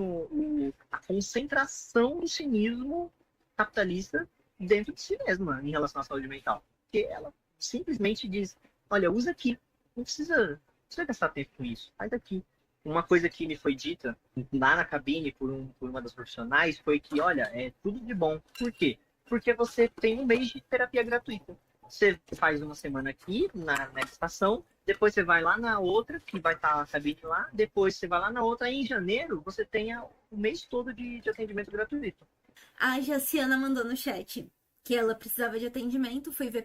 a concentração do cinismo capitalista dentro de si mesma em relação à saúde mental. Porque ela simplesmente diz, olha, usa aqui, não precisa gastar tempo com isso, faz aqui. Uma coisa que me foi dita lá na cabine por uma das profissionais foi que, olha, é tudo de bom. Por quê? Porque você tem um mês de terapia gratuita. Você faz uma semana aqui nessa estação, depois você vai lá na outra, que vai estar a cabine lá, depois você vai lá na outra, aí em janeiro você tem o mês todo de atendimento gratuito. A Jaciana mandou no chat que ela precisava de atendimento, foi ver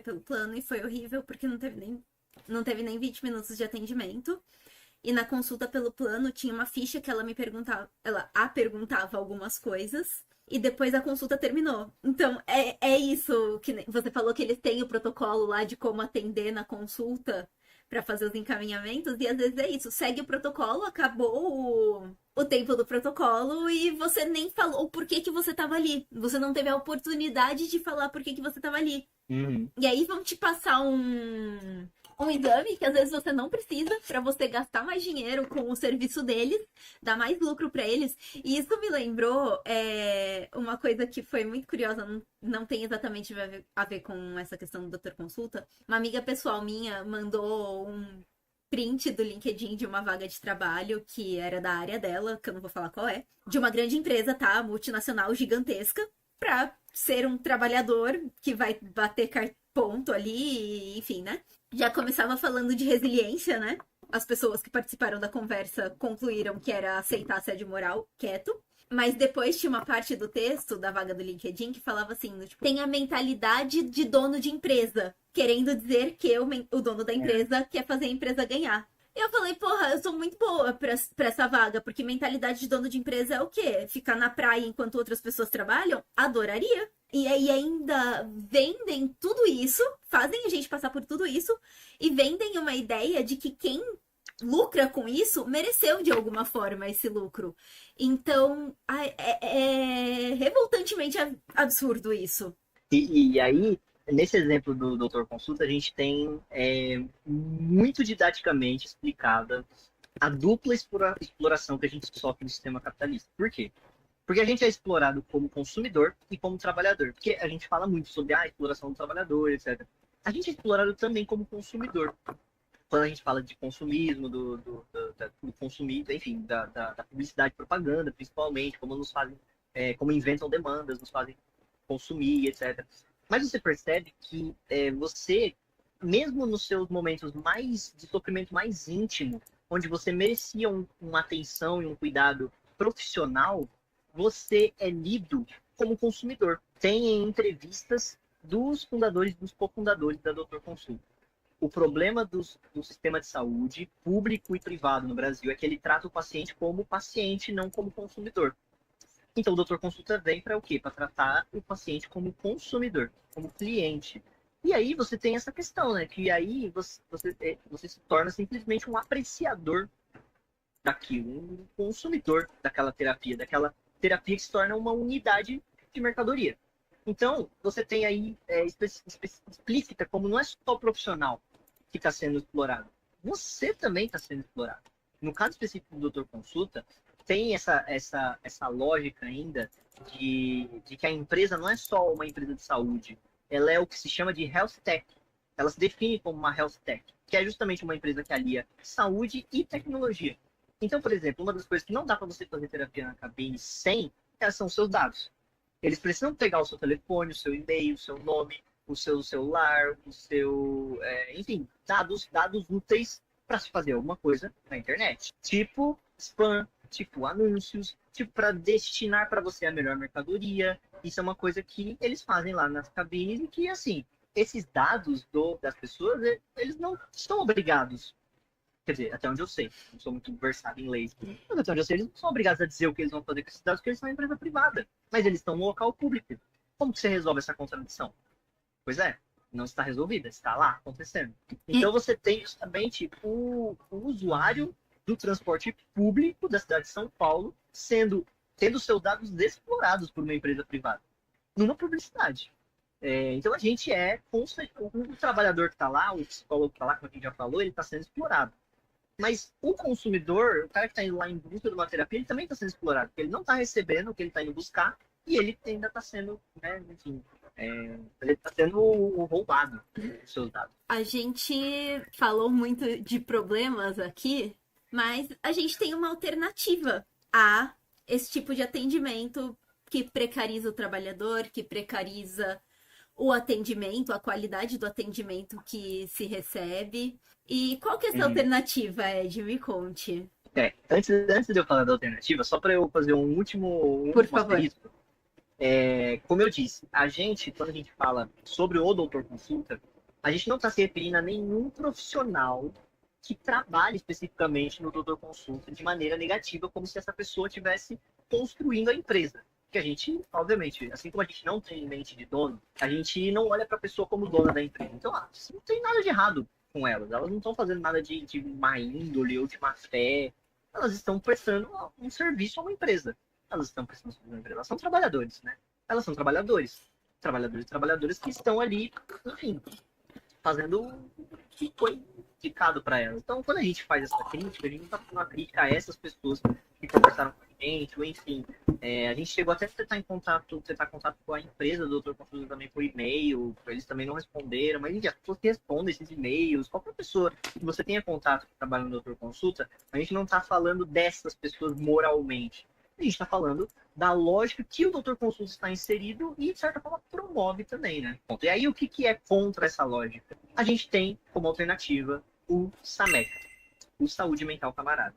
pelo plano e foi horrível porque não teve nem 20 minutos de atendimento. E na consulta pelo plano tinha uma ficha que ela perguntava algumas coisas. E depois a consulta terminou. Então, é isso que você falou, que eles têm o protocolo lá de como atender na consulta para fazer os encaminhamentos. E às vezes é isso, segue o protocolo, acabou o tempo do protocolo e você nem falou por que você estava ali. Você não teve a oportunidade de falar por que você estava ali. Uhum. E aí vão te passar um exame que às vezes você não precisa para você gastar mais dinheiro com o serviço deles, dar mais lucro para eles. E isso me lembrou uma coisa que foi muito curiosa, não tem exatamente a ver com essa questão do doutor consulta. Uma amiga pessoal minha mandou um print do LinkedIn de uma vaga de trabalho que era da área dela, que eu não vou falar qual é, de uma grande empresa, tá? Multinacional gigantesca, pra ser um trabalhador que vai bater ponto ali, enfim, né? Já começava falando de resiliência, né? As pessoas que participaram da conversa concluíram que era aceitar assédio moral quieto. Mas depois tinha uma parte do texto da vaga do LinkedIn que falava assim, tipo, tem a mentalidade de dono de empresa, querendo dizer que o dono da empresa quer fazer a empresa ganhar. E eu falei, porra, eu sou muito boa pra essa vaga, porque mentalidade de dono de empresa é o quê? Ficar na praia enquanto outras pessoas trabalham? Adoraria. E aí ainda vendem tudo isso, fazem a gente passar por tudo isso, e vendem uma ideia de que quem lucra com isso mereceu de alguma forma esse lucro. Então, é revoltantemente absurdo isso. E aí, nesse exemplo do Doutor Consulta, a gente tem muito didaticamente explicada a dupla exploração que a gente sofre no sistema capitalista. Por quê? Porque a gente é explorado como consumidor e como trabalhador. Porque a gente fala muito sobre a exploração do trabalhador, etc. A gente é explorado também como consumidor. Quando a gente fala de consumismo, do consumismo, enfim, da publicidade e propaganda, principalmente, como nos fazem, como inventam demandas, nos fazem consumir, etc. Mas você percebe que você, mesmo nos seus momentos de sofrimento mais íntimo, onde você merecia uma atenção e um cuidado profissional, você é lido como consumidor. Tem entrevistas dos fundadores e dos cofundadores da Doutor Consulta. O problema do sistema de saúde, público e privado no Brasil, é que ele trata o paciente como paciente, não como consumidor. Então, o Doutor Consulta vem para o quê? Para tratar o paciente como consumidor, como cliente. E aí você tem essa questão, né? Que aí você se torna simplesmente um apreciador daquilo, um consumidor daquela terapia que se torna uma unidade de mercadoria. Então, você tem aí explícita como não é só o profissional que está sendo explorado, você também está sendo explorado. No caso específico do doutor consulta, tem essa lógica ainda de que a empresa não é só uma empresa de saúde, ela é o que se chama de health tech. Ela se define como uma health tech, que é justamente uma empresa que alia saúde e tecnologia. Então, por exemplo, uma das coisas que não dá para você fazer terapia na cabine sem são os seus dados. Eles precisam pegar o seu telefone, o seu e-mail, o seu nome, o seu celular, o seu, enfim, dados úteis para se fazer alguma coisa na internet. Tipo spam, tipo anúncios, tipo para destinar para você a melhor mercadoria. Isso é uma coisa que eles fazem lá nas cabines e que, assim, esses dados das pessoas, eles não estão obrigados. Quer dizer, até onde eu sei, não sou muito versado em leis, mas até onde eu sei, eles não são obrigados a dizer o que eles vão fazer com esses dados, porque eles são uma empresa privada, mas eles estão no local público. Como que você resolve essa contradição? Pois é, não está resolvida, está lá acontecendo. Então você tem justamente o usuário do transporte público da cidade de São Paulo tendo seus dados explorados por uma empresa privada, numa publicidade. Então a gente o trabalhador que está lá, o psicólogo que está lá, como a gente já falou, ele está sendo explorado. Mas o consumidor, o cara que está indo lá em busca de uma terapia, ele também está sendo explorado, porque ele não está recebendo o que ele está indo buscar e ele ainda está sendo, né, enfim, ele está sendo roubado os seus dados. A gente falou muito de problemas aqui, mas a gente tem uma alternativa a esse tipo de atendimento que precariza o trabalhador, que precariza o atendimento, a qualidade do atendimento que se recebe. E qual que é essa alternativa, Ed? Me conte. Antes de eu falar da alternativa, só para eu fazer um último Por favor. asterisco. Como eu disse, quando a gente fala sobre o doutor consulta, a gente não está se referindo a nenhum profissional que trabalhe especificamente no doutor consulta de maneira negativa, como se essa pessoa estivesse construindo a empresa. Porque a gente, obviamente, assim como a gente não tem mente de dono, a gente não olha para a pessoa como dona da empresa. Então, não tem nada de errado com elas. Elas não estão fazendo nada de má índole ou de má fé. Elas estão prestando um serviço a uma empresa. Elas estão prestando um serviço a uma empresa. Elas são trabalhadores, né? Elas são trabalhadores. Trabalhadores e trabalhadoras que estão ali, enfim, fazendo o que foi indicado para elas. Então, quando a gente faz essa crítica, a gente não está fazendo uma crítica a essas pessoas que conversaram com a gente, ou enfim. A gente chegou até a tentar contato com a empresa do Doutor Consulta também por e-mail, eles também não responderam, mas enfim, as pessoas que respondem esses e-mails, qualquer pessoa que você tenha contato que trabalha no Doutor Consulta, a gente não está falando dessas pessoas moralmente. A gente está falando da lógica que o Doutor Consulta está inserido e, de certa forma, promove também, né? E aí, o que é contra essa lógica? A gente tem, como alternativa, o SAMECA, o Saúde Mental Camarada,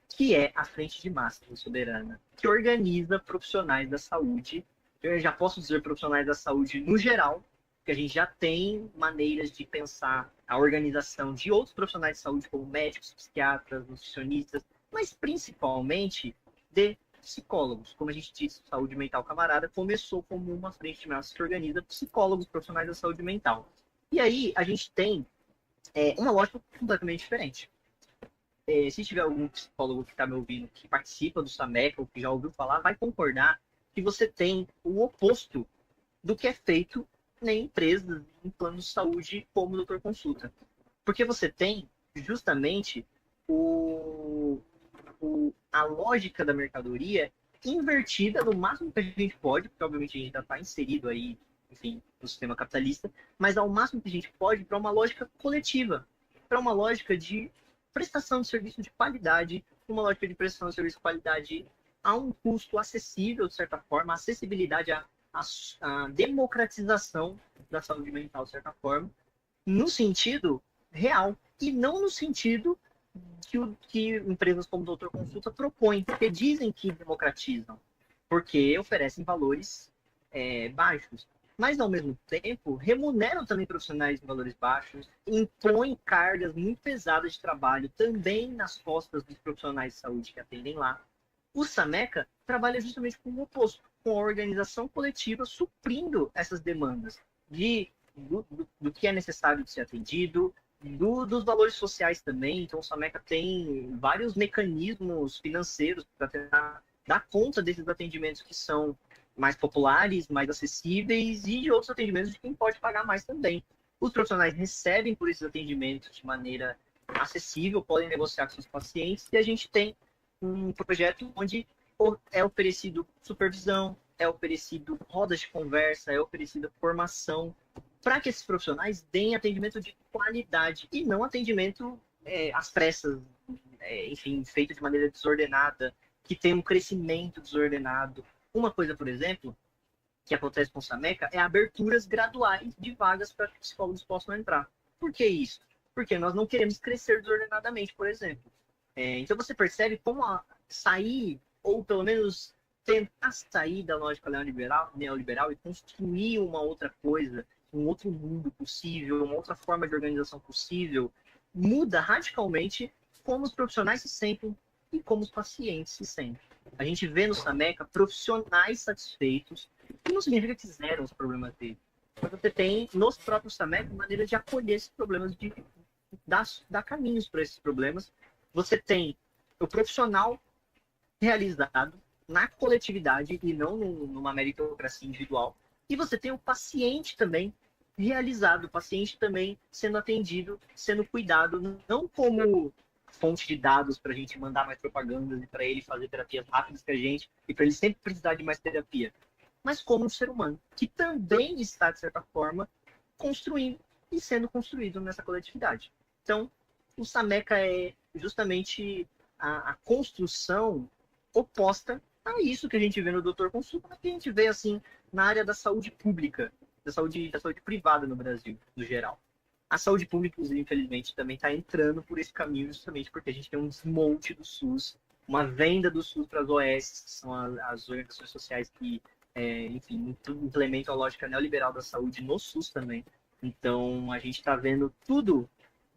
que é a Frente de Massa Soberana, que organiza profissionais da saúde. Eu já posso dizer profissionais da saúde no geral, porque a gente já tem maneiras de pensar a organização de outros profissionais de saúde, como médicos, psiquiatras, nutricionistas, mas principalmente de psicólogos. Como a gente disse, Saúde Mental Camarada começou como uma frente de massa que organiza psicólogos profissionais da saúde mental. E aí a gente tem uma lógica completamente diferente. Se tiver algum psicólogo que está me ouvindo, que participa do SAMECA, ou que já ouviu falar, vai concordar que você tem o oposto do que é feito em empresas, em planos de saúde, como o Doutor Consulta. Porque você tem justamente a lógica da mercadoria invertida no máximo que a gente pode, porque obviamente a gente já está inserido aí, enfim, no sistema capitalista, mas ao máximo que a gente pode para uma lógica coletiva, para uma lógica de prestação de serviço de qualidade, uma lógica de prestação de serviço de qualidade a um custo acessível, de certa forma, a acessibilidade, a democratização da saúde mental, de certa forma, no sentido real, e não no sentido que empresas como o Doutor Consulta propõem, porque dizem que democratizam, porque oferecem valores baixos, mas ao mesmo tempo remuneram também profissionais em valores baixos, impõem cargas muito pesadas de trabalho também nas costas dos profissionais de saúde que atendem lá. O SAMECA trabalha justamente com o oposto, com a organização coletiva suprindo essas demandas do que é necessário de ser atendido, dos valores sociais também. Então o SAMECA tem vários mecanismos financeiros para tentar dar conta desses atendimentos que são mais populares, mais acessíveis e de outros atendimentos de quem pode pagar mais também. Os profissionais recebem por esses atendimentos de maneira acessível, podem negociar com seus pacientes e a gente tem um projeto onde é oferecido supervisão, é oferecido rodas de conversa, é oferecida formação para que esses profissionais deem atendimento de qualidade e não atendimento às pressas, enfim, feito de maneira desordenada, que tem um crescimento desordenado. Uma coisa, por exemplo, que acontece com o Sameca é aberturas graduais de vagas para que psicólogos possam entrar. Por que isso? Porque nós não queremos crescer desordenadamente, por exemplo. Então você percebe como sair, ou pelo menos tentar sair da lógica neoliberal e construir uma outra coisa, um outro mundo possível, uma outra forma de organização possível, muda radicalmente como os profissionais se sentem e como os pacientes se sentem. A gente vê no Sameca profissionais satisfeitos, que não significa que zeram os problemas dele. Mas você tem nos próprios Sameca maneira de acolher esses problemas, de dar caminhos para esses problemas. Você tem o profissional realizado na coletividade e não numa meritocracia individual. E você tem o paciente também realizado, o paciente também sendo atendido, sendo cuidado, não como fonte de dados para a gente mandar mais propagandas e para ele fazer terapias rápidas que a gente, e para ele sempre precisar de mais terapia, mas como um ser humano, que também está, de certa forma, construindo e sendo construído nessa coletividade. Então, o Sameca é justamente a construção oposta a isso que a gente vê no Doutor Consulta, que a gente vê assim na área da saúde pública, da saúde privada no Brasil, no geral. A saúde pública, infelizmente, também está entrando por esse caminho, justamente porque a gente tem um desmonte do SUS, uma venda do SUS para as OS, que são as organizações sociais que, enfim, implementam a lógica neoliberal da saúde no SUS também. Então, a gente está vendo tudo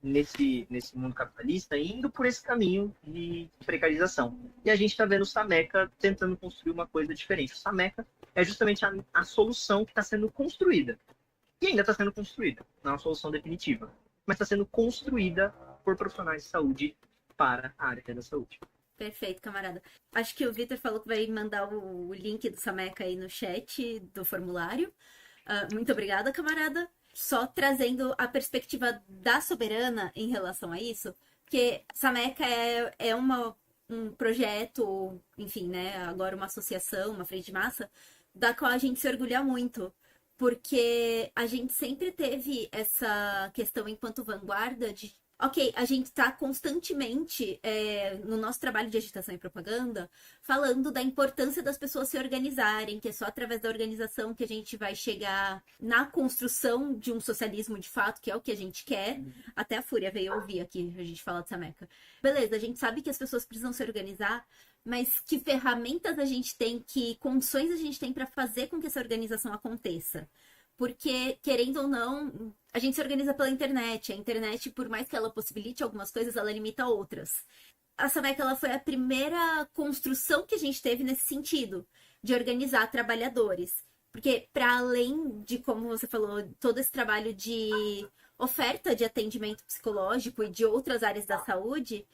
nesse mundo capitalista indo por esse caminho de precarização. E a gente está vendo o Sameca tentando construir uma coisa diferente. O Sameca é justamente a solução que está sendo construída. E ainda está sendo construída. Não é uma solução definitiva. Mas está sendo construída por profissionais de saúde para a área da saúde. Perfeito, camarada. Acho que o Vitor falou que vai mandar o link do Sameca aí no chat do formulário. Muito obrigada, camarada. Só trazendo a perspectiva da Soberana em relação a isso, porque Sameca é um projeto, enfim, né, agora uma associação, uma frente de massa, da qual a gente se orgulha muito, porque a gente sempre teve essa questão enquanto vanguarda de ok, a gente está constantemente, no nosso trabalho de agitação e propaganda, falando da importância das pessoas se organizarem, que é só através da organização que a gente vai chegar na construção de um socialismo de fato, que é o que a gente quer. Até a Fúria veio ouvir aqui a gente falar de Sameca. Beleza, a gente sabe que as pessoas precisam se organizar, mas que ferramentas a gente tem, que condições a gente tem para fazer com que essa organização aconteça. Porque, querendo ou não, a gente se organiza pela internet. A internet, por mais que ela possibilite algumas coisas, ela limita outras. A Sameca, ela foi a primeira construção que a gente teve nesse sentido, de organizar trabalhadores. Porque, para além de, como você falou, todo esse trabalho de oferta de atendimento psicológico e de outras áreas da saúde,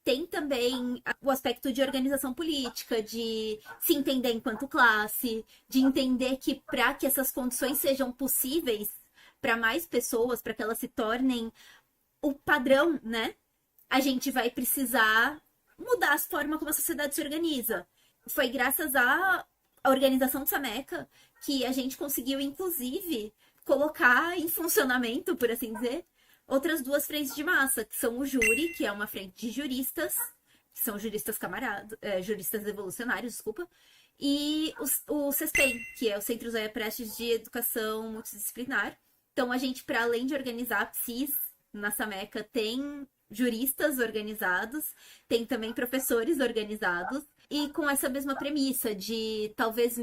tem também o aspecto de organização política, de se entender enquanto classe, de entender que para que essas condições sejam possíveis para mais pessoas, para que elas se tornem o padrão, né? A gente vai precisar mudar a forma como a sociedade se organiza. Foi graças à organização do Sameca que a gente conseguiu, inclusive, colocar em funcionamento, por assim dizer, outras duas frentes de massa, que são o Júri, que é uma frente de juristas, que são juristas camaradas, juristas evolucionários, desculpa, e o CESPEM, que é o Centro Zóia Prestes de Educação Multidisciplinar. Então, a gente, para além de organizar PSIS na Sameca, tem juristas organizados, tem também professores organizados, e com essa mesma premissa de talvez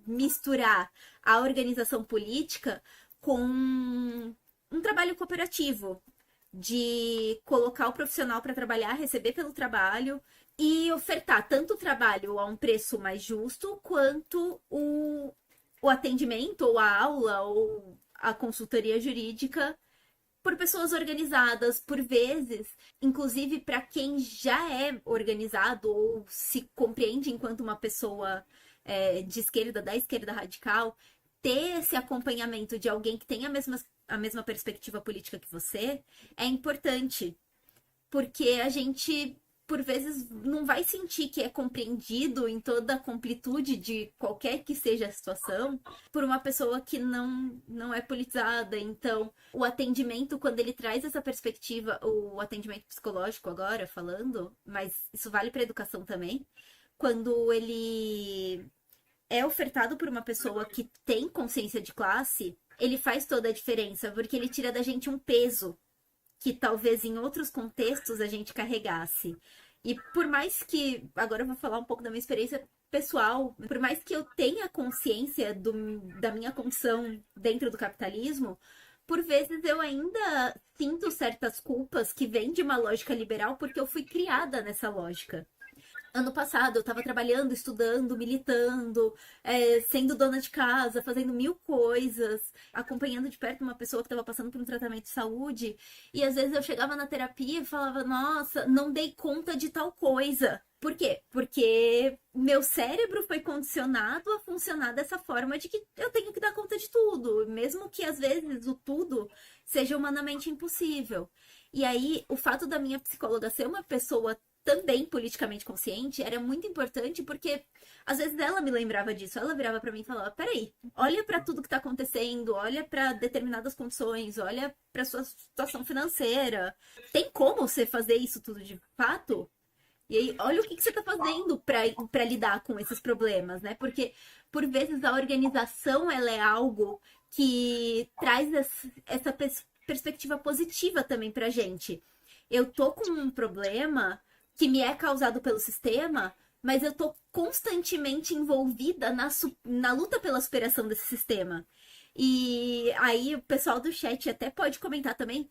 misturar a organização política com um trabalho cooperativo, de colocar o profissional para trabalhar, receber pelo trabalho e ofertar tanto o trabalho a um preço mais justo, quanto o atendimento, ou a aula, ou a consultoria jurídica por pessoas organizadas, por vezes, inclusive para quem já é organizado ou se compreende enquanto uma pessoa de esquerda, da esquerda radical, ter esse acompanhamento de alguém que tem a mesma perspectiva política que você é importante. Porque a gente, por vezes, não vai sentir que é compreendido em toda a completude de qualquer que seja a situação por uma pessoa que não é politizada. Então, o atendimento, quando ele traz essa perspectiva, o atendimento psicológico agora, falando, mas isso vale para educação também, quando ele é ofertado por uma pessoa que tem consciência de classe, ele faz toda a diferença, porque ele tira da gente um peso que talvez em outros contextos a gente carregasse. E por mais que, agora eu vou falar um pouco da minha experiência pessoal, por mais que eu tenha consciência da minha condição dentro do capitalismo, por vezes eu ainda sinto certas culpas que vêm de uma lógica liberal porque eu fui criada nessa lógica. Ano passado eu estava trabalhando, estudando, militando, sendo dona de casa, fazendo mil coisas, acompanhando de perto uma pessoa que estava passando por um tratamento de saúde. E às vezes eu chegava na terapia e falava, nossa, não dei conta de tal coisa. Por quê? Porque meu cérebro foi condicionado a funcionar dessa forma de que eu tenho que dar conta de tudo, mesmo que às vezes o tudo seja humanamente impossível. E aí, o fato da minha psicóloga ser uma pessoa também politicamente consciente era muito importante porque às vezes ela me lembrava disso, ela virava para mim e falava: peraí, olha para tudo que tá acontecendo, olha para determinadas condições, olha para sua situação financeira, tem como você fazer isso tudo de fato? E aí, olha o que você tá fazendo para lidar com esses problemas, né? Porque por vezes a organização ela é algo que traz essa perspectiva positiva também pra gente. Eu tô com um problema que me é causado pelo sistema, mas eu tô constantemente envolvida na luta pela superação desse sistema. E aí o pessoal do chat até pode comentar também.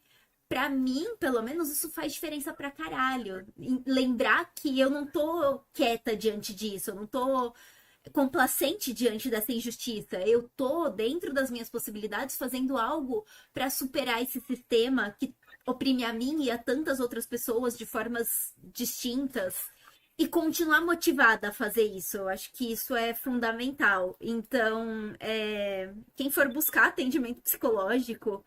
Pra mim, pelo menos, isso faz diferença pra caralho. Lembrar que eu não tô quieta diante disso, eu não tô complacente diante dessa injustiça. Eu tô, dentro das minhas possibilidades, fazendo algo pra superar esse sistema que oprime a mim e a tantas outras pessoas de formas distintas e continuar motivada a fazer isso. Eu acho que isso é fundamental. Então, quem for buscar atendimento psicológico,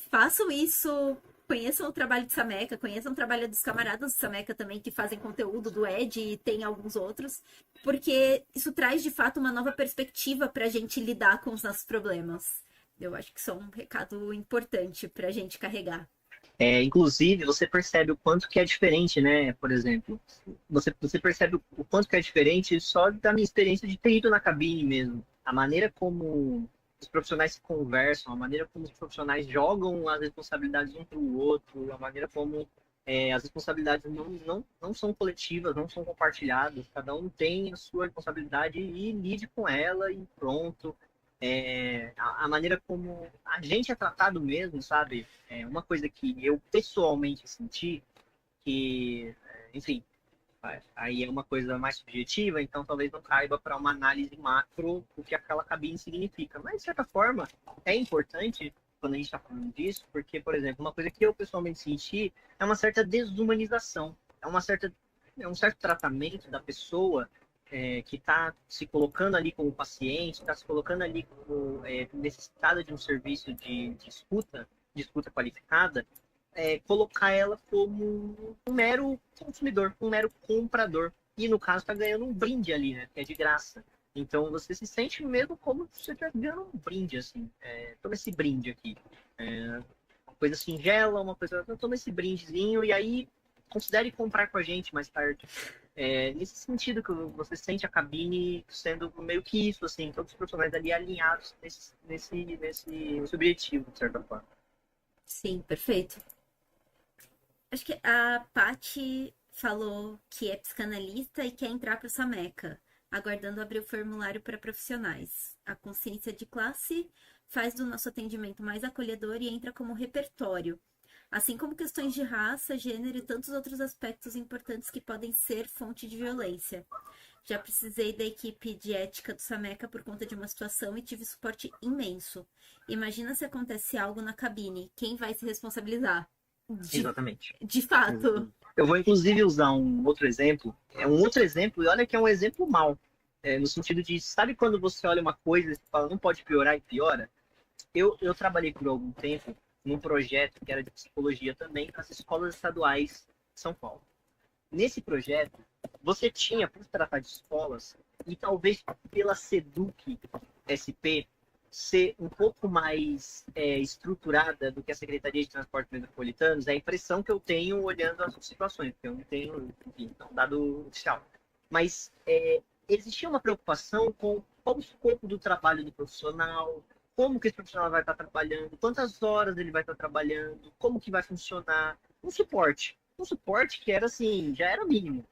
façam isso, conheçam o trabalho de Sameca, conheçam o trabalho dos camaradas do Sameca também, que fazem conteúdo do Ed e tem alguns outros, porque isso traz, de fato, uma nova perspectiva pra gente lidar com os nossos problemas. Eu acho que isso é um recado importante pra gente carregar. Inclusive, você percebe o quanto que é diferente, né? Por exemplo, você percebe o quanto que é diferente só da minha experiência de ter ido na cabine mesmo. A maneira como os profissionais se conversam, a maneira como os profissionais jogam as responsabilidades um para o outro, a maneira como as responsabilidades não são coletivas, não são compartilhadas, cada um tem a sua responsabilidade e lide com ela e pronto. A maneira como a gente é tratado mesmo, sabe? Uma coisa que eu pessoalmente senti, que, enfim, aí é uma coisa mais subjetiva, então talvez não caiba para uma análise macro o que aquela cabine significa. Mas, de certa forma, é importante quando a gente está falando disso, porque, por exemplo, uma coisa que eu pessoalmente senti é uma certa desumanização, é um certo tratamento da pessoa que está se colocando ali como paciente, está se colocando ali como necessitada de um serviço de escuta qualificada, colocar ela como um mero consumidor, um mero comprador. E no caso está ganhando um brinde ali, né? Que é de graça. Então você se sente mesmo como se você estivesse ganhando um brinde, assim. Toma esse brinde aqui. Uma coisa singela, uma coisa. Toma esse brindezinho e aí considere comprar com a gente mais tarde. Nesse sentido que você sente a cabine sendo meio que isso, assim, todos os profissionais ali alinhados nesse objetivo, de certa forma. Sim, perfeito. Acho que a Paty falou que é psicanalista e quer entrar para o Sameca, aguardando abrir o formulário para profissionais. A consciência de classe faz do nosso atendimento mais acolhedor e entra como repertório, assim como questões de raça, gênero e tantos outros aspectos importantes que podem ser fonte de violência. Já precisei da equipe de ética do Sameca por conta de uma situação e tive suporte imenso. Imagina se acontece algo na cabine, quem vai se responsabilizar? Exatamente. De fato. Eu vou, inclusive, usar um outro exemplo. É um outro exemplo, e olha que é um exemplo mau. No sentido de, sabe quando você olha uma coisa e fala, não pode piorar e piora? Eu trabalhei por algum tempo num projeto que era de psicologia também para as escolas estaduais de São Paulo. Nesse projeto, você tinha, por tratar de escolas, e talvez pela SEDUC SP ser um pouco mais estruturada do que a Secretaria de Transportes Metropolitanos, é a impressão que eu tenho olhando as situações, porque eu não tenho, enfim, um dado oficial. Mas existia uma preocupação com qual o escopo do trabalho do profissional, como que esse profissional vai estar trabalhando, quantas horas ele vai estar trabalhando, como que vai funcionar, um suporte que era assim, já era mínimo.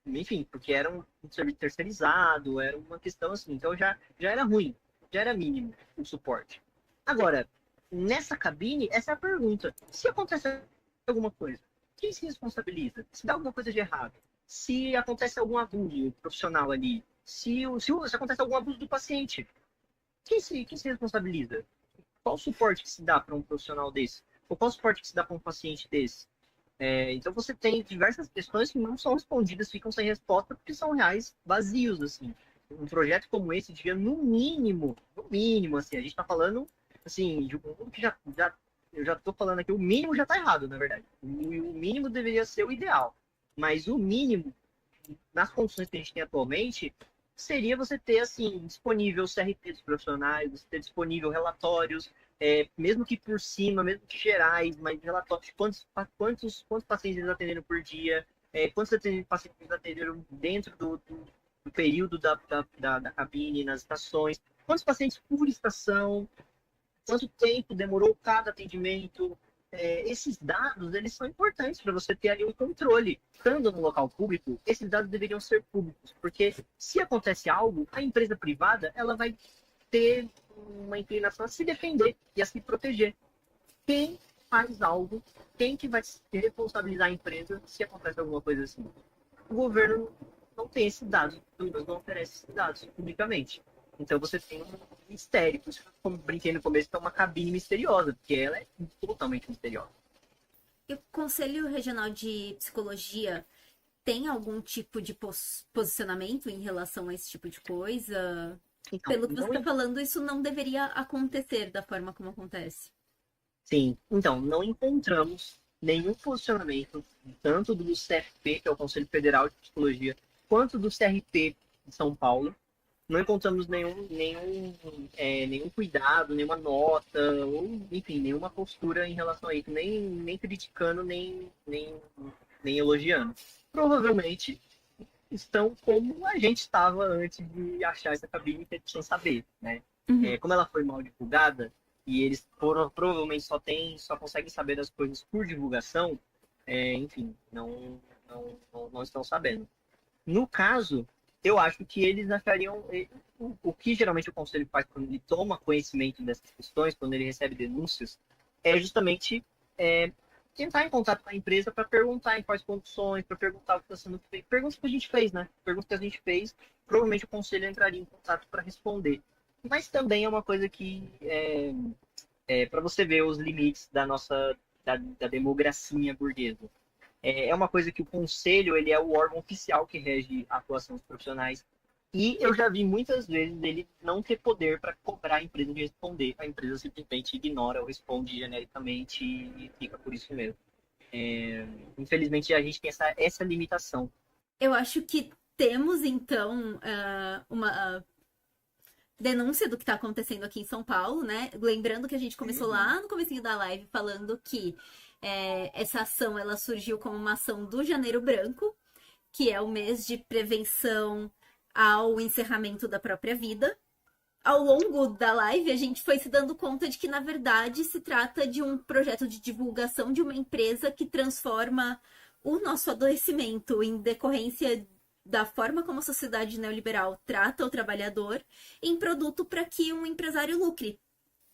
Enfim, porque era um serviço terceirizado, era uma questão assim, então já era ruim, já era mínimo o suporte. Agora, nessa cabine, essa é a pergunta. Se acontece alguma coisa, quem se responsabiliza? Se dá alguma coisa de errado? Se acontece algum abuso profissional ali? Se acontece algum abuso do paciente? Quem se responsabiliza? Qual o suporte que se dá para um profissional desse? Ou qual o suporte que se dá para um paciente desse? Então você tem diversas questões que não são respondidas, ficam sem resposta, porque são reais vazios, assim. Um projeto como esse devia, no mínimo, assim, a gente está falando, assim, de um mundo que eu já estou falando aqui, o mínimo já está errado, na verdade. O mínimo deveria ser o ideal. Mas o mínimo, nas condições que a gente tem atualmente, seria você ter, assim, disponível CRT dos profissionais, você ter disponível relatórios, mesmo que por cima, mesmo que gerais, mas relatórios de quantos pacientes eles atenderam por dia, quantos pacientes eles atenderam dentro do período da cabine, nas estações, quantos pacientes por estação, quanto tempo demorou cada atendimento. Esses dados, eles são importantes para você ter ali um controle. Estando no local público, esses dados deveriam ser públicos, porque se acontece algo, a empresa privada ela vai ter uma inclinação a se defender e a se proteger. Quem faz algo, quem que vai se responsabilizar a empresa se acontece alguma coisa assim? O governo não tem esses dados, pelo menos não oferece esses dados publicamente. Então você tem um mistério, por isso que eu como brinquei no começo, que é uma cabine misteriosa, porque ela é totalmente misteriosa. E o Conselho Regional de Psicologia tem algum tipo de posicionamento em relação a esse tipo de coisa? Então, Pelo que você está falando, isso não deveria acontecer da forma como acontece. sim, então, não encontramos nenhum posicionamento, tanto do CFP, que é o Conselho Federal de Psicologia, quanto do CRP de São Paulo. Não encontramos nenhum cuidado, nenhuma nota, ou, enfim, nenhuma postura em relação a isso, nem criticando, nem elogiando. Provavelmente estão como a gente estava antes de achar essa cabine sem saber, né? Uhum. Como ela foi mal divulgada e eles provavelmente só conseguem saber das coisas por divulgação, enfim, não estão sabendo. No caso, eu acho que eles achariam o que geralmente o conselho faz quando ele toma conhecimento dessas questões, quando ele recebe denúncias, é justamente tentar em contato com a empresa para perguntar em quais condições, para perguntar o que está sendo feito. Perguntas que a gente fez, né? Perguntas que a gente fez, provavelmente o conselho entraria em contato para responder. Mas também é uma coisa que para você ver os limites da democracia burguesa. É uma coisa que o conselho ele é o órgão oficial que rege a atuação dos profissionais. E eu já vi muitas vezes ele não ter poder para cobrar a empresa de responder. A empresa simplesmente ignora ou responde genericamente e fica por isso mesmo. Infelizmente, a gente tem essa limitação. Eu acho que temos, então, uma denúncia do que está acontecendo aqui em São Paulo, né? Lembrando que a gente começou lá no comecinho da live falando que essa ação ela surgiu como uma ação do Janeiro Branco, que é o mês de prevenção ao encerramento da própria vida. Ao longo da live, a gente foi se dando conta de que, na verdade, se trata de um projeto de divulgação de uma empresa que transforma o nosso adoecimento em decorrência da forma como a sociedade neoliberal trata o trabalhador em produto para que um empresário lucre.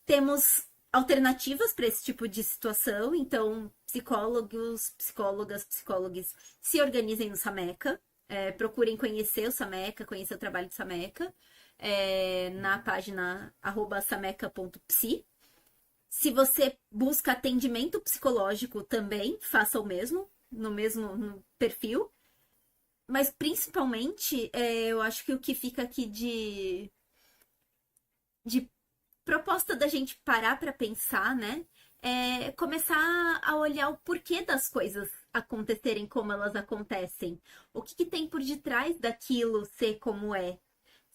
Temos alternativas para esse tipo de situação, então psicólogos, psicólogas, psicólogos se organizem no Sameca, procurem conhecer o Sameca, conhecer o trabalho do Sameca, na página @sameca.psi. Se você busca atendimento psicológico também, faça o mesmo, no mesmo perfil. Mas principalmente, eu acho que o que fica aqui de proposta da gente parar para pensar, né? É começar a olhar o porquê das coisas acontecerem como elas acontecem. O que, que tem por detrás daquilo ser como é?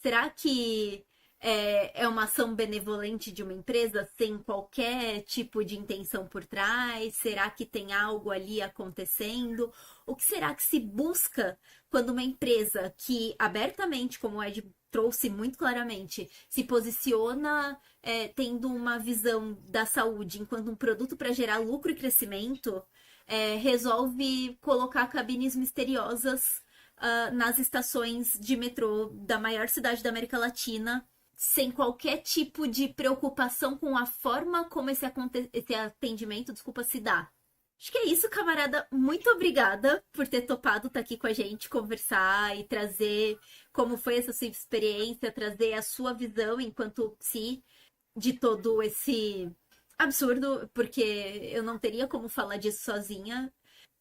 Será que é uma ação benevolente de uma empresa sem qualquer tipo de intenção por trás? Será que tem algo ali acontecendo? O que será que se busca quando uma empresa que abertamente, como o Ed trouxe muito claramente, se posiciona tendo uma visão da saúde enquanto um produto para gerar lucro e crescimento, resolve colocar cabines misteriosas nas estações de metrô da maior cidade da América Latina, sem qualquer tipo de preocupação com a forma como esse atendimento, desculpa, se dá. Acho que é isso, camarada. Muito obrigada por ter topado estar aqui com a gente, conversar e trazer como foi essa sua experiência, trazer a sua visão enquanto psi de todo esse absurdo, porque eu não teria como falar disso sozinha.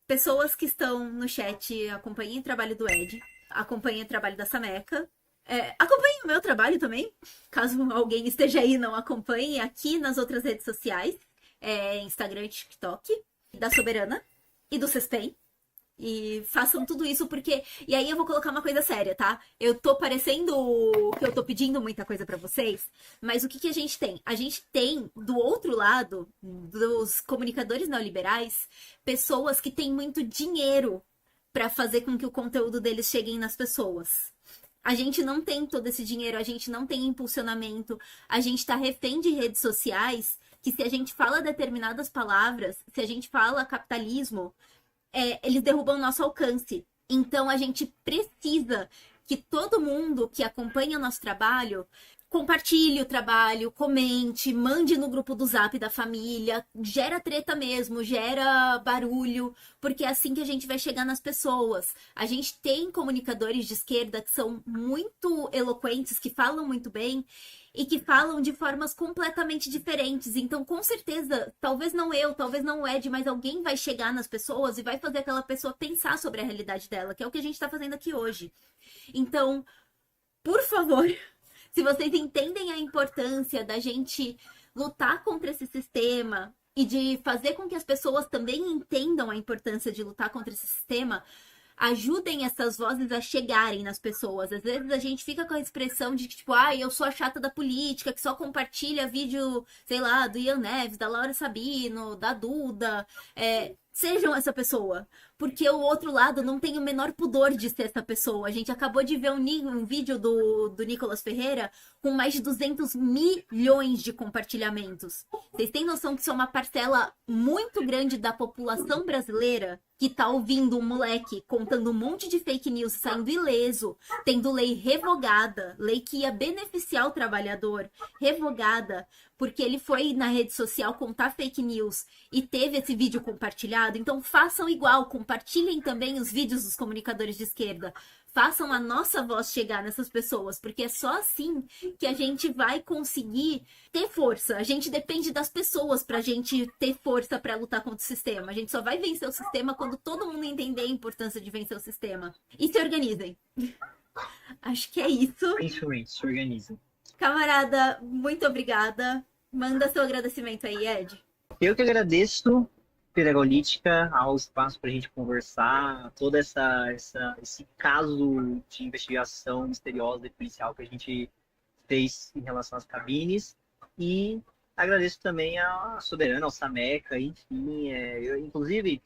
Pessoas que estão no chat, acompanhem o trabalho do Ed, acompanhem o trabalho da Sameca. Acompanhem o meu trabalho também, caso alguém esteja aí e não acompanhe, aqui nas outras redes sociais, Instagram e TikTok, da Soberana e do Cespen. E façam tudo isso porque. E aí eu vou colocar uma coisa séria, tá? Eu tô parecendo que eu tô pedindo muita coisa pra vocês, mas o que que a gente tem? A gente tem, do outro lado, dos comunicadores neoliberais, pessoas que têm muito dinheiro pra fazer com que o conteúdo deles chegue nas pessoas. A gente não tem todo esse dinheiro, a gente não tem impulsionamento, a gente tá refém de redes sociais que se a gente fala determinadas palavras, se a gente fala capitalismo, eles derrubam o nosso alcance. Então a gente precisa que todo mundo que acompanha o nosso trabalho compartilhe o trabalho, comente, mande no grupo do Zap da família, gera treta mesmo, gera barulho, porque é assim que a gente vai chegar nas pessoas. A gente tem comunicadores de esquerda que são muito eloquentes, que falam muito bem e que falam de formas completamente diferentes. Então, com certeza, talvez não eu, talvez não o Ed, mas alguém vai chegar nas pessoas e vai fazer aquela pessoa pensar sobre a realidade dela, que é o que a gente está fazendo aqui hoje. Então, por favor, se vocês entendem a importância da gente lutar contra esse sistema e de fazer com que as pessoas também entendam a importância de lutar contra esse sistema, ajudem essas vozes a chegarem nas pessoas. Às vezes a gente fica com a expressão de que, tipo, eu sou a chata da política, que só compartilha vídeo, sei lá, do Ian Neves, da Laura Sabino, da Duda. Sejam essa pessoa. Porque o outro lado não tem o menor pudor de ser essa pessoa. A gente acabou de ver um vídeo do Nicolas Ferreira com mais de 200 milhões de compartilhamentos. Vocês têm noção que isso é uma parcela muito grande da população brasileira que tá ouvindo um moleque contando um monte de fake news, saindo ileso, tendo lei revogada, lei que ia beneficiar o trabalhador, revogada, porque ele foi na rede social contar fake news e teve esse vídeo compartilhado. Então façam igual, compartilhem também os vídeos dos comunicadores de esquerda. Façam a nossa voz chegar nessas pessoas, porque é só assim que a gente vai conseguir ter força. A gente depende das pessoas pra gente ter força pra lutar contra o sistema. A gente só vai vencer o sistema quando todo mundo entender a importância de vencer o sistema. E se organizem. Acho que é isso. Principalmente, se organizem. Camarada, muito obrigada. Manda seu agradecimento aí, Ed. Eu que agradeço, Pedagolítica, ao espaço para a gente conversar, todo esse caso de investigação misteriosa e policial que a gente fez em relação às cabines. E agradeço também à Soberana, ao Sameca, enfim. Inclusive,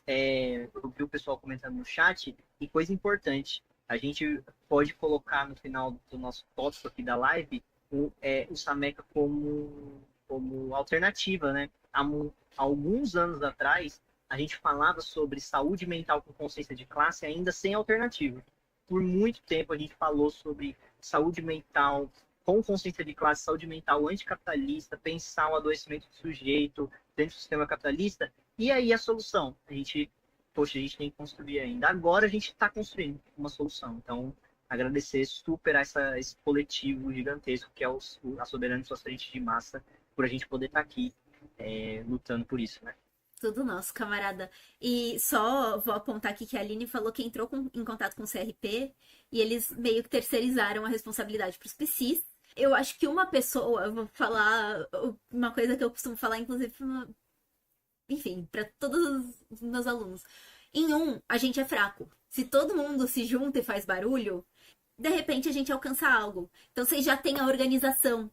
eu vi o pessoal comentando no chat, e coisa importante, a gente pode colocar no final do nosso tópico aqui da live o Sameca como alternativa, né? Há alguns anos atrás, a gente falava sobre saúde mental com consciência de classe ainda sem alternativa. Por muito tempo a gente falou sobre saúde mental com consciência de classe, saúde mental anticapitalista, pensar o adoecimento do sujeito dentro do sistema capitalista. E aí a solução? A gente tem que construir ainda. Agora a gente está construindo uma solução. Então, agradecer, superar esse coletivo gigantesco que é a Soberana e suas frentes de massa, por a gente poder estar aqui lutando por isso, né? Tudo nosso, camarada. E só vou apontar aqui que a Aline falou que entrou em contato com o CRP e eles meio que terceirizaram a responsabilidade para os PCs. Eu acho que uma pessoa, eu vou falar uma coisa que eu costumo falar, inclusive, enfim, para todos os meus alunos. Em a gente é fraco. Se todo mundo se junta e faz barulho, de repente a gente alcança algo. Então vocês já têm a organização,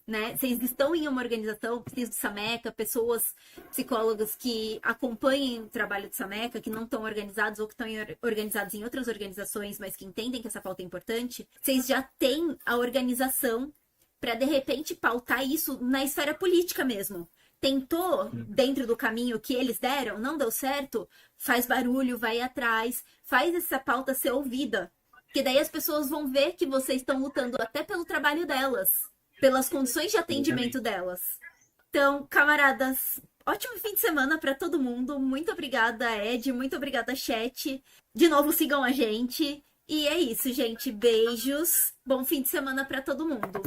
né? Vocês estão em uma organização, preciso de Sameca, pessoas, psicólogos que acompanhem o trabalho de Sameca, que não estão organizados ou que estão organizados em outras organizações, mas que entendem que essa pauta é importante. Vocês já têm a organização para, de repente, pautar isso na esfera política mesmo. Tentou, dentro do caminho que eles deram, não deu certo, faz barulho, vai atrás, faz essa pauta ser ouvida. Porque daí as pessoas vão ver que vocês estão lutando até pelo trabalho delas, pelas condições de atendimento delas. Então, camaradas, ótimo fim de semana para todo mundo. Muito obrigada, Ed. Muito obrigada, chat. De novo, sigam a gente. E é isso, gente. Beijos. Bom fim de semana para todo mundo.